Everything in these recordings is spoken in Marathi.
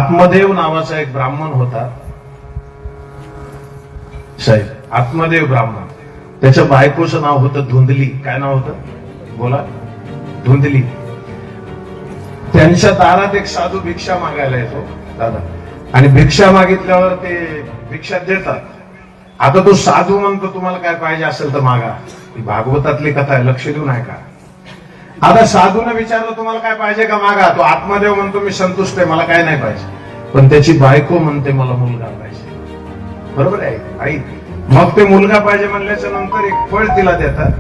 आत्मदेव नावाचा एक ब्राह्मण होता साहेब, आत्मदेव ब्राह्मण. त्याच्या बायकोचं नाव होतं धुंदली. काय नाव होतं बोला? धुंदली. त्यांच्या दारात एक साधू भिक्षा मागायला येतो दादा, आणि भिक्षा मागितल्यावर ते भिक्षा देतात. आता तो साधू म्हणतो तुम्हाला काय पाहिजे असेल तर मागा. ही भागवतातली कथा आहे, लक्ष देऊ नाही का? आता साधूने विचारलं तुम्हाला काय पाहिजे का मागा. तो आत्मदेव म्हणतो मी संतुष्ट आहे, मला काय नाही पाहिजे. पण त्याची बायको म्हणते मला मुलगा पाहिजे. बरोबर आहे आई? मग ते मुलगा पाहिजे म्हणल्याच्या नंतर एक फळ तिला देतात.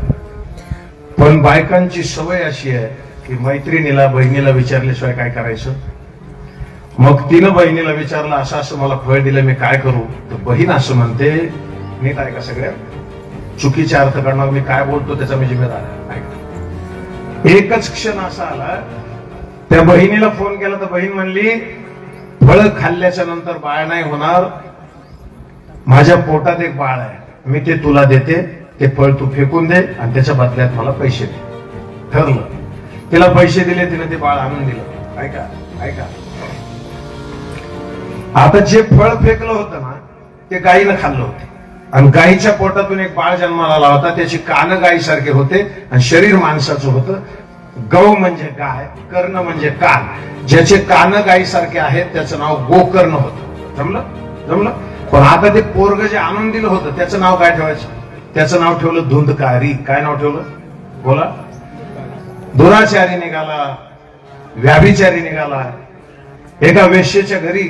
पण बायकांची सवय अशी आहे की मैत्रिणीला बहिणीला विचारल्याशिवाय काय करायचं. मग तिनं बहिणीला विचारलं असं असं मला फळ दिलं मी काय करू. तर बहीण असं म्हणते, नीट आहे का सगळ्या, चुकीचे अर्थ करणार मी काय बोलतो त्याचा मी जिम्मेदार आहे. एकच क्षण असा आला, त्या बहिणीला फोन केला तर बहीण म्हणली फळ खाल्ल्याच्या नंतर बाळ नाही होणार, माझ्या पोटात एक बाळ आहे, मी ते तुला देते, ते फळ तू फेकून दे आणि त्याच्या बदल्यात मला पैसे दे. ठरलं. तिला पैसे दिले, तिने ते बाळ आणून दिलं. ऐका ऐका, आता जे फळ फेकलं होतं ना ते गायीनं खाल्लं होतं, आणि गायीच्या पोटातून एक बाळ जन्माला आला होता. त्याची कान गायीसारखे होते आणि शरीर माणसाचं होतं. गौ म्हणजे गाय, कर्ण म्हणजे कान. ज्याचे कान गायीसारखे आहेत त्याचं नाव गोकर्ण होतं. जमलं जमलं. पण आता ते पोरग जे आणून दिलं होतं त्याचं नाव काय ठेवायचं? त्याचं नाव ठेवलं धुंदकारी. काय नाव ठेवलं बोला? दुराचारी निघाला, व्याभिचारी निघाला. एका वेश्येच्या घरी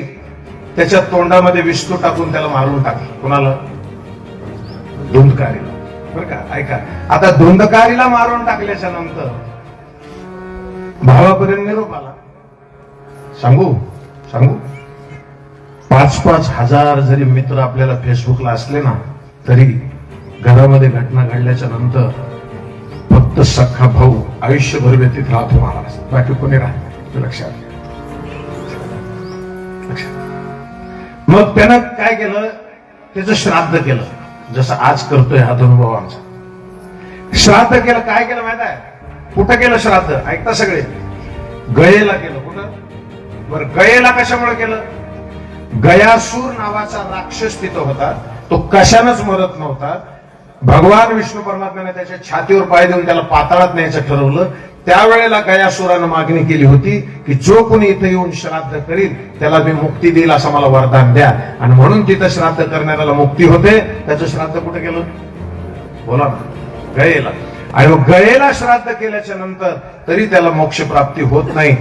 त्याच्या तोंडामध्ये विष्णू टाकून त्याला मारून टाकलं. कोणाला? धुंदकारीला. बरं का? ऐका, आता धुंदकारीला मारून टाकल्याच्या नंतर भावापर्यंत निरोप आला. सांगू सांगू 5-5 हजार जरी मित्र आपल्याला फेसबुकला असले ना तरी घरामध्ये घटना घडल्याच्या नंतर फक्त सख्खा भाऊ आयुष्यभर व्यतीत राहतो महाराज, बाकी कोणी राहत. लक्षात. मग त्यानं काय केलं? त्याचं श्राद्ध केलं, जसं आज करतोय हा अनुभव आमचा. श्राद्ध केलं. काय केलं माहित आहे? कुठं केलं श्राद्ध? ऐकता सगळे? गयेला केलं. कुठं? बरं, गयेला कशामुळे केलं? गयासूर नावाचा राक्षस तिथं होता. तो कशानंच मरत नव्हता. भगवान विष्णू परमात्म्याने त्याच्या छातीवर पाय देऊन त्याला पाताळात न्यायचं ठरवलं. त्यावेळेला गयासुरानं मागणी केली होती की जो कोणी इथं येऊन श्राद्ध करील त्याला मी मुक्ती देईल असं मला वरदान द्या. आणि म्हणून तिथं श्राद्ध करणाऱ्याला मुक्ती होते. त्याचं श्राद्ध कुठं केलं बोला ना? गयेला. आणि मग गयेला श्राद्ध केल्याच्या नंतर तरी त्याला मोक्ष प्राप्ती होत नाही.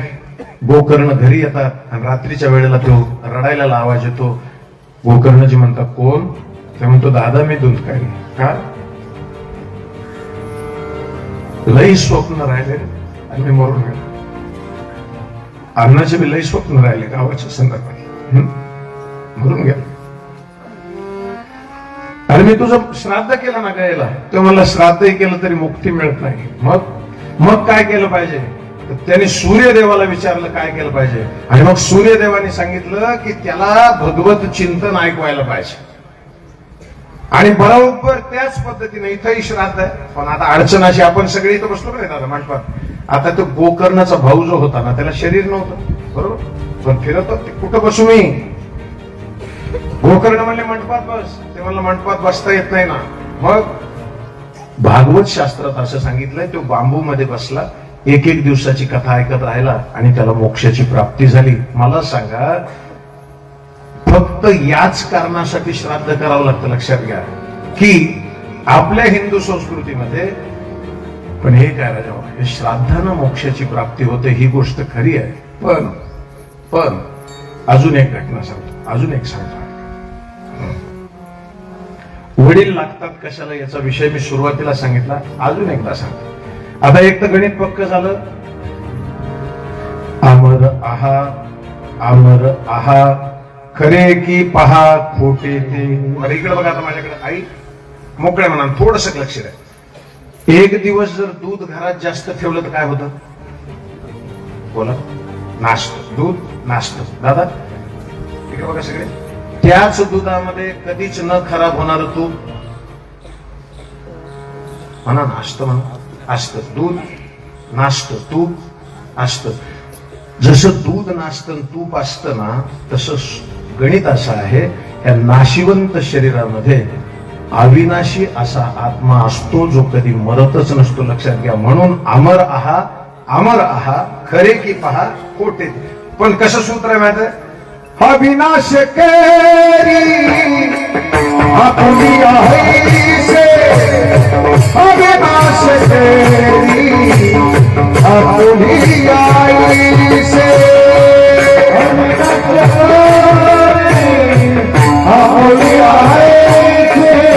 गोकर्ण घरी येतात आणि रात्रीच्या वेळेला तो रडायला आवाज येतो. गोकर्णजी म्हणतात कोण? ते म्हणतो दादा मी धुंदकारी. का? लई स्वप्न राहिले आणि मी मरून गेलो. अन्नाचे बी लई स्वप्न राहिले गावाच्या संदर्भात, मरून गेलो. आणि मी तुझं श्राद्ध केलं ना गयेला, तो मला श्राद्धही केलं तरी मुक्ती मिळत नाही. मग काय केलं पाहिजे? तर त्याने सूर्यदेवाला विचारलं काय केलं पाहिजे. आणि मग सूर्यदेवाने सांगितलं की त्याला भगवत चिंतन ऐकवायला पाहिजे. आणि बरोबर त्याच पद्धतीने इथंही श्राद्ध आहे. पण आता अडचण अशी, आपण सगळे इथं बसलो नाही दादा मंडपात. आता तो गोकर्णाचा भाऊ जो होता ना त्याला शरीर नव्हतं, बरोबर, पण फिरत कुठं बसू मी? गोकर्ण म्हणले मंडपात बस. ते म्हणलं मंडपात बसता येत नाही ना. मग भागवत शास्त्रात असं सांगितलंय तो बांबू मध्ये बसला, 1-1 दिवसाची कथा ऐकत राहिला आणि त्याला मोक्षाची प्राप्ती झाली. मला सांगा, फक्त याच कारणासाठी श्राद्ध करावं लागतं. लक्षात घ्या की आपल्या हिंदू संस्कृतीमध्ये पण हे काय राजा, हे श्राद्धानं मोक्षाची प्राप्ती होते ही गोष्ट खरी आहे. पण अजून एक घटना सांगतो, अजून एक सांगतो. वडील लागतात कशाला याचा विषय मी सुरुवातीला सांगितला, अजून एकदा सांगतो. आता एक तर गणित पक्क झालं. अमर आहा अमर आहा खरे की पहा खोटे ते. इकडे बघा आता माझ्याकडे आई मोकळ्या म्हणा, थोडस लक्ष द्या. एक दिवस जर दूध घरात जास्त ठेवलं तर काय होतं बोला? नाश्त. दूध नाश्त. दादा इकडे बघा सगळे. त्याच दुधामध्ये कधीच न खराब होणार तूप म्हणा, नाश्त म्हणा, असत. दूध नाश्त, तूप असत. जसं दूध नासतं तूप असतं ना, तसं गणित असं आहे, या नाशिवंत शरीरामध्ये अविनाशी असा आत्मा असतो, जो कधी मरतच नसतो. लक्षात घ्या. म्हणून अमर आहा खरे की पहा खोटे. पण कसं सूत्र आहे माहिती आहे? अविनाश केरी आपुली आहेसे, अविनाश केरी आपुली आहेसे, अविनाश केरी आपुली आहेसे, अविनाश केरी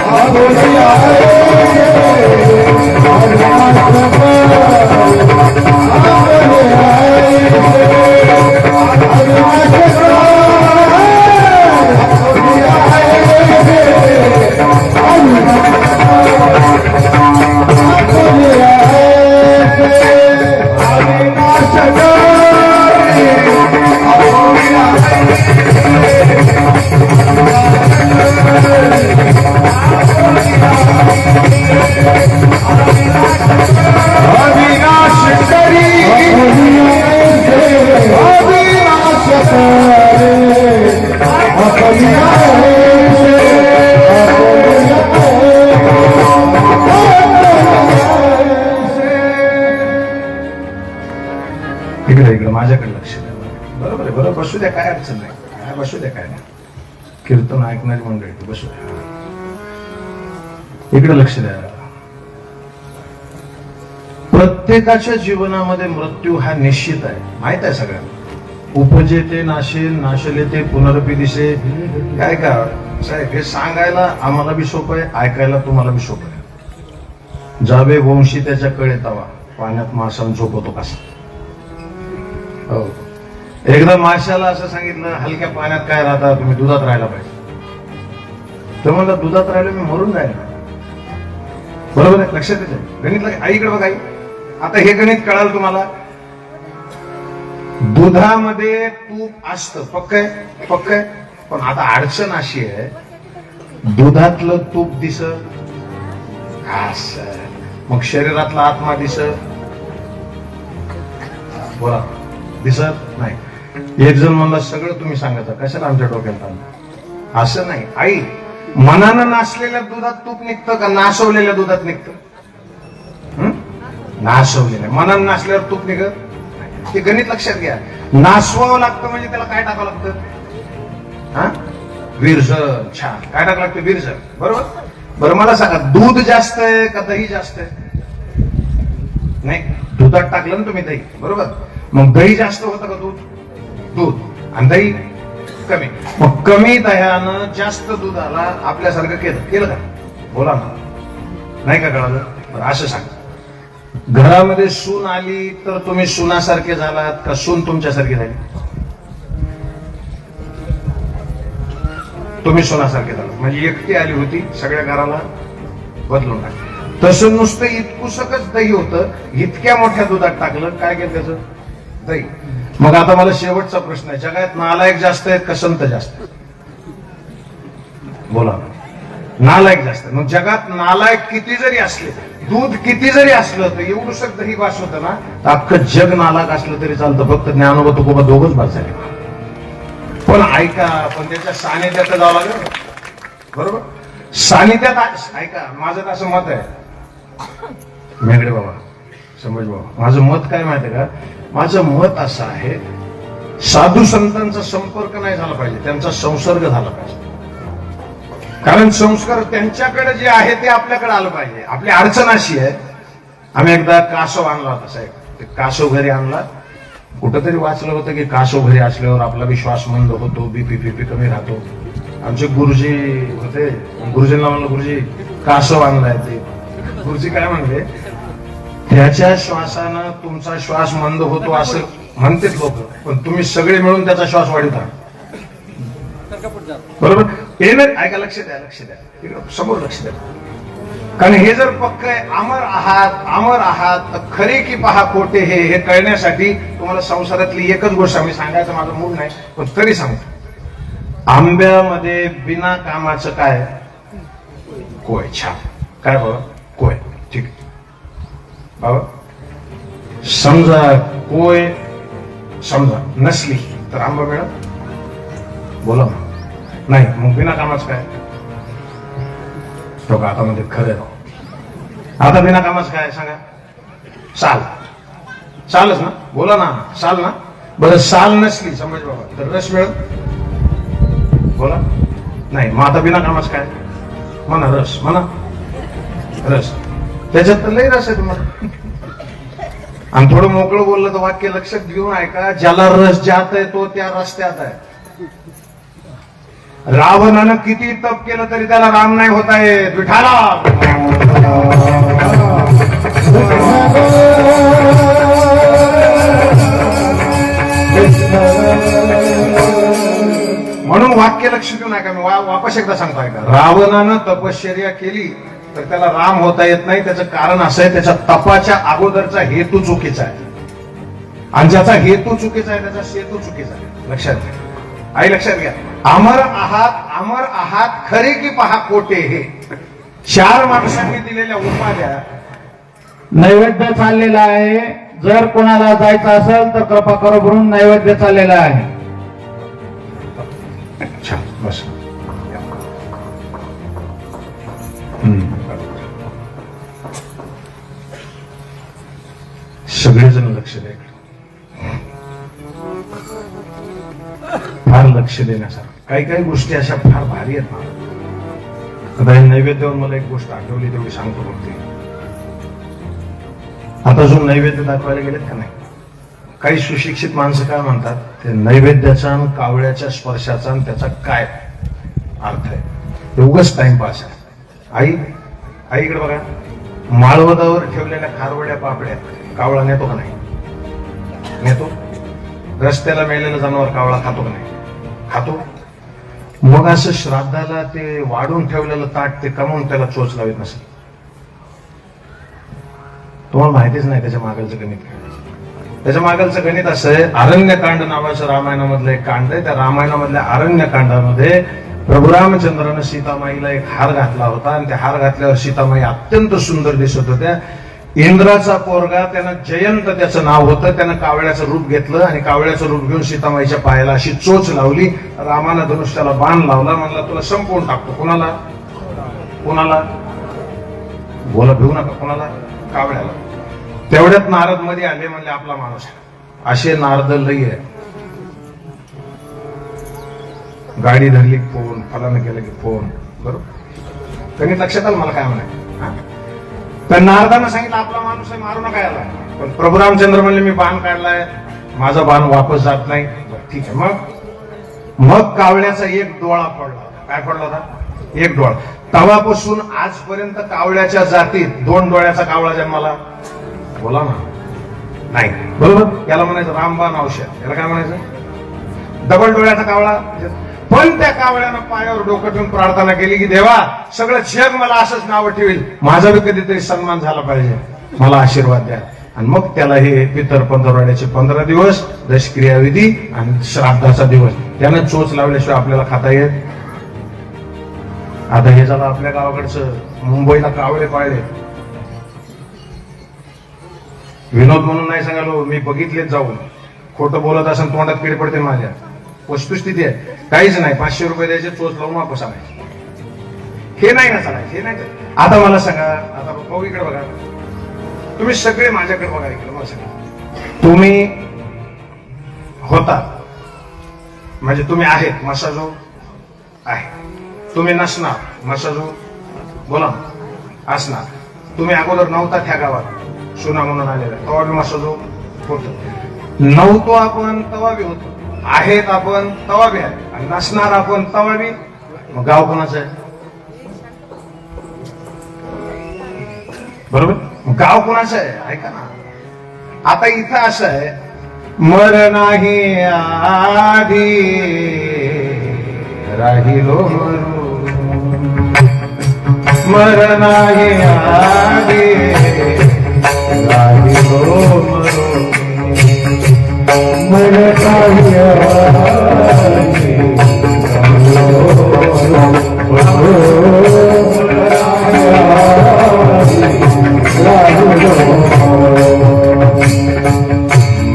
आपुली आहेसे. इकडे माझ्याकडे लक्ष द्या. बरोबर आहे, बरोबर. बसू द्या, काय अडचण नाही. काय बसू द्या, काय नाही. कीर्तन ऐकणारी मंडळी बसू द्या. इकडे लक्ष द्या. प्रत्येकाच्या जीवनामध्ये मृत्यू हा निश्चित आहे, माहित आहे सगळ्यांना. उपजे ते नाशेल, नाशले ते पुनरपी दिसे. काय का साहेब, हे सांगायला आम्हाला बी सोपं आहे, ऐकायला तुम्हाला बी सोपं आहे. जावे वंशी त्याच्या कळे तवा, पाण्यात मासा झोपतो कसा. हो, एकदा माशाला असं सांगितलं, हलक्या पाण्यात काय राहता तुम्ही, दुधात राहायला पाहिजे. तर म्हणलं दुधात राहिलं मी मरून जाईल. बरोबर आहे, लक्षात येते. गणित आईकडे बघा आई. आता हे गणित कळाल तुम्हाला. दुधामध्ये तूप असतं, पक्क आहे, पक्क आहे. पण आता अडचण अशी आहे, दुधातलं तूप दिसत, मग शरीरातला आत्मा दिसत, बोला, दिसत नाही. एक जण म्हणला सगळं तुम्ही सांगायचं, कशाला आमच्या डोक्यात आलं. असं नाही आई. मनानं नासलेल्या दुधात तूप निघतं का नासवलेल्या दुधात निघतं? नासवलेल्या. मनानं नासल्यावर तूप निघत. ते गणित लक्षात घ्या. नासवावं लागतं म्हणजे त्याला काय टाकावं लागतं? हा, विरजण. छान. काय टाकावं लागतं? विरजण. बरोबर. बरं मला सांगा, दूध जास्त आहे का दही जास्त आहे? नाही, दुधात टाकलं ना तुम्ही दही, बरोबर. मग दही जास्त होतं का दूध? दूध. आणि दही कमी. मग कमी दह्यानं जास्त दुधाला आपल्यासारखं केलं का? बोला ना, नाही का कळालं? बरं असं सांग. घरामध्ये सून आली तर तुम्ही सुनासारखे झालात का सून तुमच्यासारखी झाली? तुम्ही सुनासारखे झालात. म्हणजे एकटी आली होती, सगळ्या घराला बदलून टाकलं. तसं नुसतं इतकुसकच दही होतं, इतक्या मोठ्या दुधात टाकलं, काय केलं त्याचं? दही. मग आता मला शेवटचा प्रश्न आहे, जगात नालायक जास्त आहेत का संत जास्त? बोला. नालायक जास्त. मग जगात नालायक किती जरी असले, दूध किती जरी असलं, तर एवढंच दही बास होतं ना, तर अख्खं जग नालायक असलं तरी चालतं. फक्त ज्ञानोबा तुकोबा दोघच बास झाले. पण ऐका, पण त्याच्या सानिध्यात जावं लागेल. बरोबर. सानिध्यात ऐका. माझं असं मत आहे, मेघडे बाबा, संभाजी बाबा, माझं मत काय माहिती आहे का? माझं मत असं आहे, साधू संतांचा संपर्क नाही झाला पाहिजे, त्यांचा संसर्ग झाला पाहिजे. कारण संस्कार त्यांच्याकडे जे आहे ते आपल्याकडे आलं पाहिजे. आपली अडचण अशी आहे, आम्ही एकदा कासव आणला होता साहेब. ते कासव घरी आणला. कुठंतरी वाचलं होतं की कासव घरी असल्यावर आपला विश्वास मंद होतो, बीपी कमी राहतो. आमचे गुरुजी होते, गुरुजींना म्हणलं, गुरुजी कासव आणलाय ते गुरुजी काय म्हणले, त्याच्या श्वासानं तुमचा श्वास मंद होतो असं म्हणतेच लोक, पण तुम्ही सगळे मिळून त्याचा श्वास वाढीत आहात. बरोबर. हे नाही ऐका, लक्ष द्या, लक्ष द्या, इकडं समोर लक्ष द्या. कारण हे जर पक्क आहे, अमर आहात, अमर आहात, खरे की पहा खोटे, हे कळण्यासाठी तुम्हाला संसारातली एकच गोष्ट आम्ही सांगायचं माझं मूड नाही, पण तरी सांगतो. आंब्यामध्ये बिना कामाचं काय? कोय. छान. काय बाबा? कोय. ठीक आहे बाबा. समजा कोय समजा नसली तर आंबा मिळत? बोला ना. नाही, मग बिना कामाचं काय? तो का आता मध्ये खरं. आता बिना कामाचं काय सांगा? साल. सालच ना? बोला ना, साल ना. बरं, साल नसली समज बाबा तर रस मिळत? बोला. नाही, मग आता बिना कामाचं काय? म्हणा रस, म्हणा रस. त्याच्यात तर लई रस आहे तुम्हाला. आणि थोडं मोकळं बोललं तर वाक्य लक्षात घेऊन ऐका, ज्याला रस जात आहे तो त्या रस्त्यात आहे. रावणानं किती तप केलं तरी त्याला राम नाही होता येत. विठाला म्हणून वाक्य लक्ष देऊ नका. मी वापस एकदा सांगतो ऐका. रावणानं तपश्चर्या केली तर त्याला राम होता येत नाही. त्याचं कारण असं आहे, त्याच्या तपाच्या अगोदरचा हेतू चुकीचा आहे, आणि ज्याचा हेतू चुकीचा आहे त्याचा सेतू चुकीचा आहे. लक्षात घ्या आई, लक्षात घ्या. अमर आहात, अमर आहात, खरे की पहा खोटे, हे 4 माणसांनी दिलेल्या उपाध्या. नैवेद्य चाललेला आहे, जर कोणाला जायचं असेल तर कृपा करो म्हणून नैवेद्य चाललेला आहे. अच्छा, बस. सगळेजण लक्ष द्या, फार लक्ष देण्यासारखं. काही काही गोष्टी अशा फार भारी आहेत ना. आता हे नैवेद्यावर मला एक गोष्ट आठवली, तेवढी सांगतो बघते. आता जो नैवेद्य दाखवायला गेलेत का नाही, काही सुशिक्षित माणसं काय म्हणतात, ते नैवेद्याचा आणि कावळ्याच्या स्पर्शाचा आणि त्याचा काय अर्थ आहे, एवढंच टाइमपास आहे. आई, आईकडे बघा. माळवदावर ठेवलेल्या खारवड्या पापड्या कावळा नेतो का नाही? नेतो. रस्त्याला मेलेलं जनावर कावळा खातो का नाही? खातो. मग असं श्राद्धाला ते वाढून ठेवलेलं ताट ते कमवून त्याला चोच लावत नसेल? तुम्हाला माहितीच नाही त्याच्या मागलचं गणित काय. त्याच्या मागलचं गणित असं आहे, अरण्यकांड नावाचं रामायणामधलं एक कांड आहे. त्या रामायणामधल्या अरण्यकांडामध्ये प्रभू रामचंद्रानं सीतामाईला एक हार घातला होता, आणि त्या हार घातल्यावर सीतामाई अत्यंत सुंदर दिसत होत्या. इंद्राचा पोरगा, त्यानं जयंत त्याचं नाव होतं, त्यानं कावळ्याचं रूप घेतलं आणि कावळ्याचं रूप घेऊन सीतामाईच्या पायाला अशी चोच लावली. रामानं धनुष्याला बाण लावला, म्हणला तुला संपवून टाकतो. कुणाला? कुणाला? बोला, भिवू नका. कुणाला? कावळ्याला. तेवढ्यात नारद मध्ये आले, म्हणले आपला माणूस आहे. असे नारद लई आहे. गाडी धरली फोन, फलानं केलं की फोन. बरोबर. त्यांनी लक्षात आलं मला काय म्हणाय. तर नारदानं सांगितलं आपला माणूस आहे, मारू नका याला. पण प्रभू रामचंद्र म्हणले मी बाण काढलाय, माझा बाण वापस जात नाही. ठीक आहे. मग कावळ्याचा एक डोळा पडला. काय पडला होता? एक डोळा. तेव्हापासून आजपर्यंत कावळ्याच्या जातीत 2 डोळ्याचा कावळा जन्माला? बोला ना. नाही. बरोबर. याला म्हणायचं रामबाण औषध. याला काय म्हणायचं? डबल डोळ्याचा कावळा. पण त्या कावळ्यानं पायावर डोकं ठेवून प्रार्थना केली की देवा, सगळं जग मला असंच नाव ठेवील, माझा बी कधीतरी सन्मान झाला पाहिजे, मला आशीर्वाद द्या. आणि मग त्याला हे पितर पंधरवाड्याचे 15 दिवस, दशक्रियाविधी आणि श्राद्धाचा दिवस, त्यानं चोच लावल्याशिवाय आपल्याला खाता येत. आता हे झालं आपल्या गावाकडचं. मुंबईला कावळे पाळले. विनोद म्हणून नाही सांगालो, मी बघितलेच जाऊन. खोटं बोलत असं तोंडात किडे पडते माझ्या. वस्तुस्थिती आहे. काहीच नाही. 500 रुपये द्यायचे, चोच लावून वापस आणायचे. हे नाही ना चालायचं. हे नाही. आता मला सांगा, आता भाऊ इकडे बघा, तुम्ही सगळे माझ्याकडे बघा, इकडे मला सांगा, तुम्ही होता म्हणजे तुम्ही आहेत, मसाजो आहे. तुम्ही नसणार, मसाजो बोला असणार. तुम्ही अगोदर नव्हता त्या गावात, सुना म्हणून आलेला, तेव्हा बी मसाजो होत. नव्हतो आपण तेव्हा बी होतो, आहेत आपण तवा बी आहे, आणि नसणार आपण तवा बी. मग गाव कोणाचं आहे? बरोबर. मग गाव कोणाचं आहे ऐका ना. आता इथं असं आहे, मर नाही आधी राहिलो मरू, मर नाही आधी राहिलो मरू, मर नाही आधी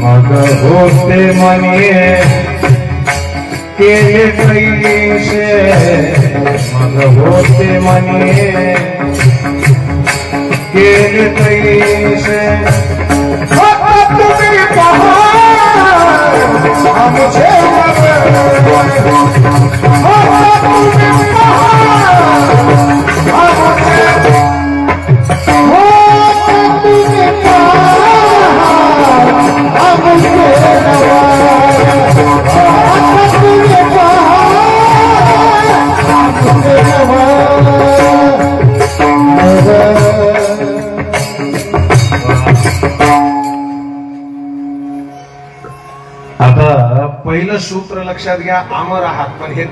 मग होते मने केले कैसे, मग होते मने केले कैसे, तुम्ही पहा आमचे आता पहिलं सूत्र लक्षात घ्या, अमर आहात. पण हे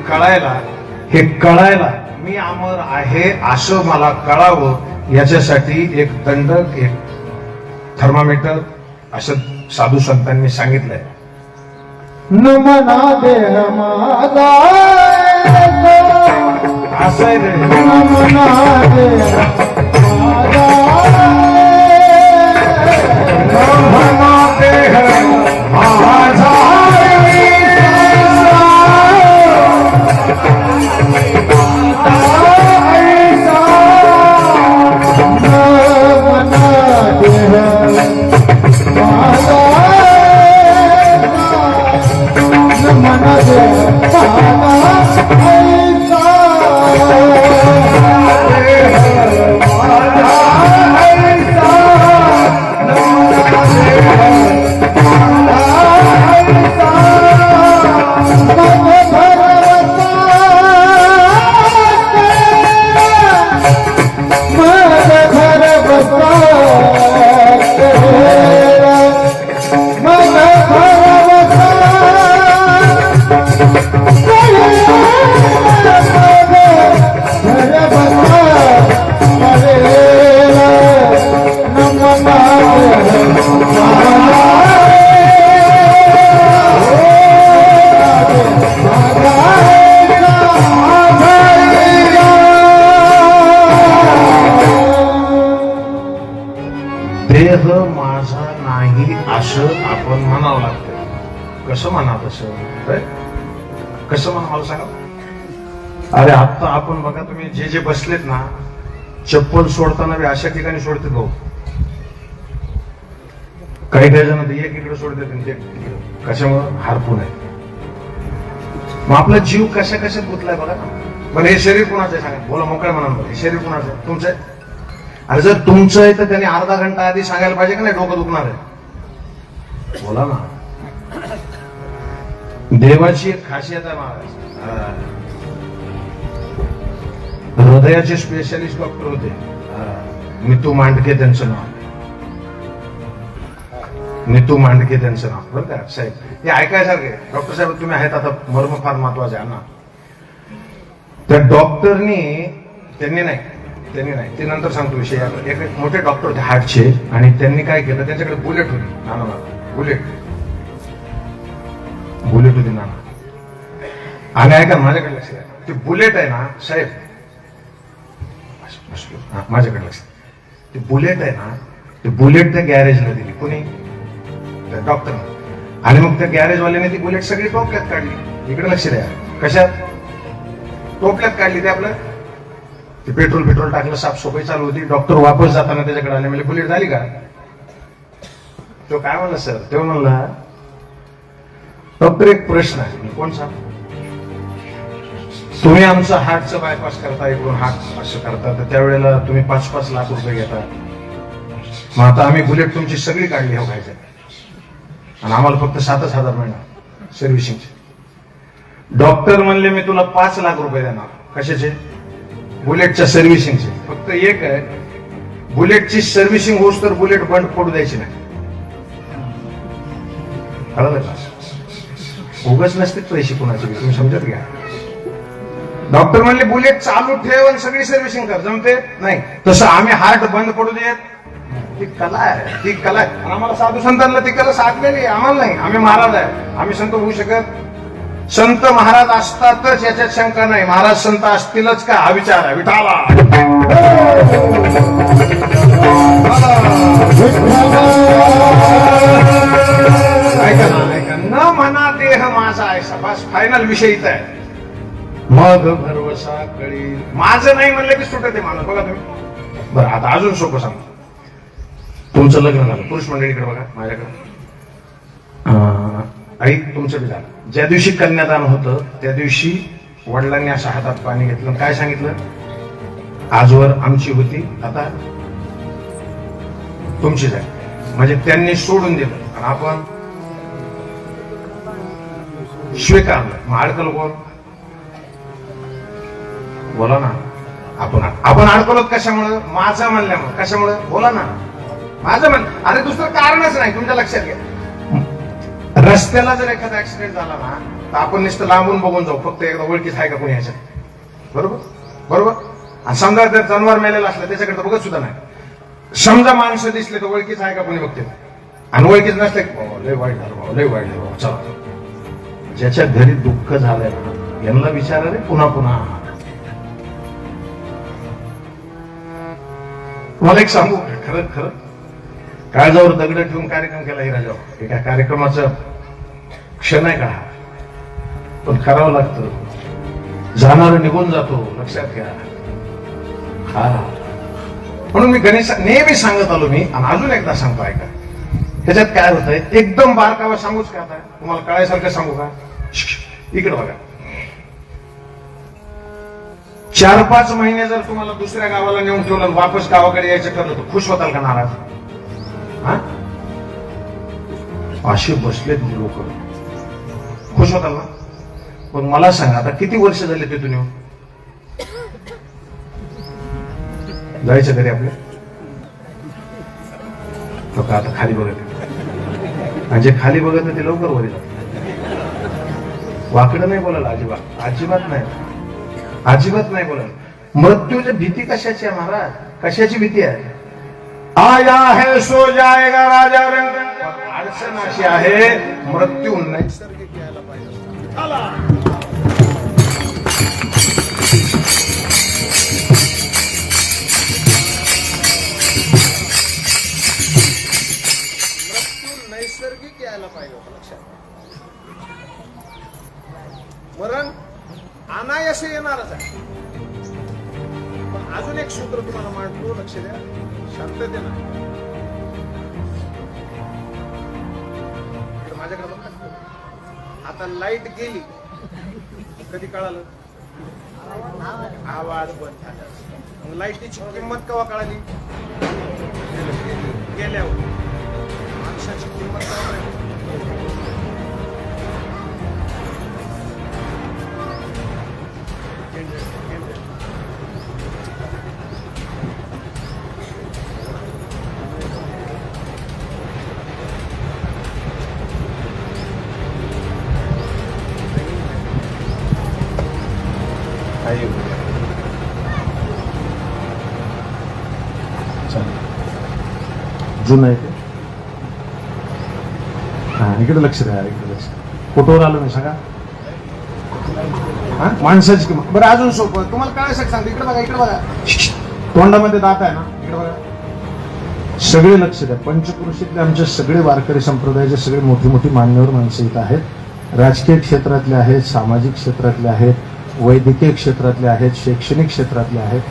कळायला मी अमर आहे असं मला कळावं, याच्यासाठी एक दंडक, एक थर्मामीटर असं साधू संतांनी सांगितलंय. नमना देह माझा असं आहे रे. नमना देह माझा, नमना देह माझा, देह माझा नाही असं आपण म्हणावं लागतं. कसं म्हणा तसं कसं म्हणा मला सांगा. अरे आता आपण बघा, तुम्ही जे जे बसलेत ना, चप्पल सोडताना बी अशा ठिकाणी सोडते भाऊ. काही जण एक इकडे सोडते, कशामुळे हारपून आहे. मग आपला जीव कशा कशात गुतलाय बघा ना. पण हे शरीर कुणाचं आहे सांगा, बोला मोकळ्या म्हणाल. हे शरीर कुणाचं आहे? तुमचं आहे. अरे जर तुमचं आहे तर त्यांनी अर्धा घंटा आधी सांगायला पाहिजे का नाही डोकं दुखणार आहे? बोला ना. देवाची एक खासियत आहे महाराज. हृदयाचे स्पेशलिस्ट डॉक्टर होते, नितू मांडके त्यांचं नाव. नितू मांडके त्यांचं नाव बरं का साहेब. हे ऐकायसारखे. डॉक्टर साहेब तुम्ही आहेत, आता मर्म फार महत्वाचे आहे ना. त्या डॉक्टरनी त्यांनी नाही ते नंतर सांगतो विषय. एक मोठे डॉक्टर होते हार्टचे, आणि त्यांनी काय केलं, त्यांच्याकडे बुलेट होती. नाना बुलेट होती नाना. आणि ऐका माझ्याकडे लक्ष द्या, ते बुलेट आहे ना साहेब, माझ्याकडे लक्ष. ते बुलेट आहे ना, ते बुलेट त्या गॅरेजला दिली. कोणी? त्या डॉक्टरने. आणि मग त्या गॅरेजवाल्याने ती बुलेट सगळी टोपल्यात काढली. इकडे लक्ष द्या. कशात? टोपल्यात काढली. ते आपलं ते पेट्रोल टाकलं, साफसफाई चालू होती. डॉक्टर वापस जाताना त्याच्याकडे आले, म्हणजे बुलेट झाली का? तो काय म्हणला सर? तो म्हणला, डॉक्टर एक प्रश्न आहे. कोणचा? तुम्ही आमचं हार्टचं बायपास करता, इकडून हार्ट असं करता, तर त्यावेळेला तुम्ही 5-5 लाख रुपये घेता. मग आता आम्ही बुलेट तुमची सगळी काढली हो खायचं, आणि आम्हाला फक्त 7,000 मिळणार सर्व्हिसिंगचे. डॉक्टर म्हणले मी तुला 5 लाख रुपये देणार. कशाचे? बुलेटच्या सर्व्हिसिंगचे. फक्त एक आहे, बुलेटची सर्व्हिसिंग होस तर बुलेट बंद पडू द्यायची नाही. कळलं का? उगाच नसते पैसे कुणाचे, तुम्ही समजत घ्या. डॉक्टर म्हणले बुलेट चालू ठेव आणि सगळी सर्व्हिसिंग कर, जमते नाही. तसं आम्ही हार्ट बंद पडू देत, ती कला आहे, ती कला आहे. आणि आम्हाला साधू संतांना ती कला साधलेली आहे, आम्हाला नाही. आम्ही महाराज आहे, आम्ही संत होऊ शकत. संत महाराज असतातच याच्यात शंका नाही. महाराज संत असतीलच का हा विचार आहे. विठाला ऐका ना, ऐका न म्हणा देह माझा आहे, बस फायनल विषय इथं आहे. मग भरवसा कळील. माझं नाही म्हणलं की सुटत आहे माणूस. बघा तुम्ही. बरं आता अजून सोपं सांगतो. तुमचं लग्न झालं, पुरुष मंडळीकडे बघा, माझ्याकडे आई तुमचं बी झालं. ज्या दिवशी कन्यादान होतं त्या दिवशी वडिलांनी असं हातात पाणी घेतलं, काय सांगितलं, आजवर आमची होती आता तुमचीच आहे. म्हणजे त्यांनी सोडून दिलं आणि आपण स्वीकारलं. मग अडकल कोण? बोला ना. आपण अडकलोत कशामुळं? माझं म्हणल्यामुळे. कशामुळं? बोला ना. माझं म्हण. अरे दुसरं कारणच नाही, तुमच्या लक्षात घ्या. रस्त्याला जर एखादा ऍक्सिडेंट झाला ना तर आपण नुसतं लांबून बघून जाऊ, फक्त एकदा ओळखीच आहे का कोणी ह्याच्यात. बरोबर बरोबर. आणि समजा जर जनावर मेलेला असलं त्याच्याकडे बघत सुद्धा नाही. समजा माणसं दिसले तर ओळखीच आहे का कोणी बघते, आणि ओळखीच नसले लय वाईट झालं, लय वाईट झालं, चला. ज्याच्या घरी दुःख झालंय ना यांना विचारा रे पुन्हा पुन्हा. मला एक सांगू, खरं खरं काळजावर दगड ठेवून कार्यक्रम केला हिराजावर. एका कार्यक्रमाचं क्षण आहे का, पण करावं लागतं. जाणार निघून जातो, लक्षात घ्या. हा म्हणून मी गणेश नेहमी सांगत आलो मी, आणि अजून एकदा सांगतो ऐका. त्याच्यात काय होतंय, एकदम बारकावा सांगूच का आता, तुम्हाला कळायसारखं सांगू का? इकडे बघा. 4-5 महिने जर तुम्हाला दुसऱ्या गावाला नेऊन ठेवलं, वापस गावाकडे यायचं ठरलं तर खुश होताल का नाराज? असे बसलेत लोक, खुश होताल ना? पण मला सांगा आता किती वर्ष झाले तिथून येऊन? जायचं घरी आपल्या? तो का आता खाली बघत, म्हणजे खाली बघत ते लवकर वर येतात. वाकडं नाही बोलायला अजिबात, अजिबात नाही, अजिबात नाही बोलायला. मृत्यूची भीती कशाची आहे महाराज? कशाची भीती आहे? आया है सो जाएगा राजा रंग. अडचण अशी आहे, मृत्यू नैसर्गिक यायला पाहिजे. मृत्यू नैसर्गिक यायला पाहिजे लक्षात. मरण अनायासे येणारच आहे. पण अजून एक सूत्र तुम्हाला मांडतो, लक्ष द्या. शांतते ना, माझ्याकडे बघा. आता लाईट गेली, कधी कळालं? आवाज बंद झाला. मग लाईटीची किंमत केव्हा कळाली? गेल्यावर. माणसाची किंमत केव्हा कळाली? जुनं आहे ते. हा इकडे लक्ष द्या, इकडे लक्ष. फोटोवर आलो मी सांगा. हा माणसाची किंमत. बरं अजून सोपं तुम्हाला काय सांगतो. इकडे बघा, इकडे बघा. तोंडामध्ये दात आहे ना, इकडे बघा. सगळे लक्ष द्या. पंचक्रोशीतले आमचे सगळे वारकरी संप्रदायाचे सगळे मोठी मोठी मान्यवर माणसं इथं आहेत. राजकीय क्षेत्रातले आहेत, सामाजिक क्षेत्रातले आहेत, वैद्यकीय क्षेत्रातले आहेत, शैक्षणिक क्षेत्रातले आहेत.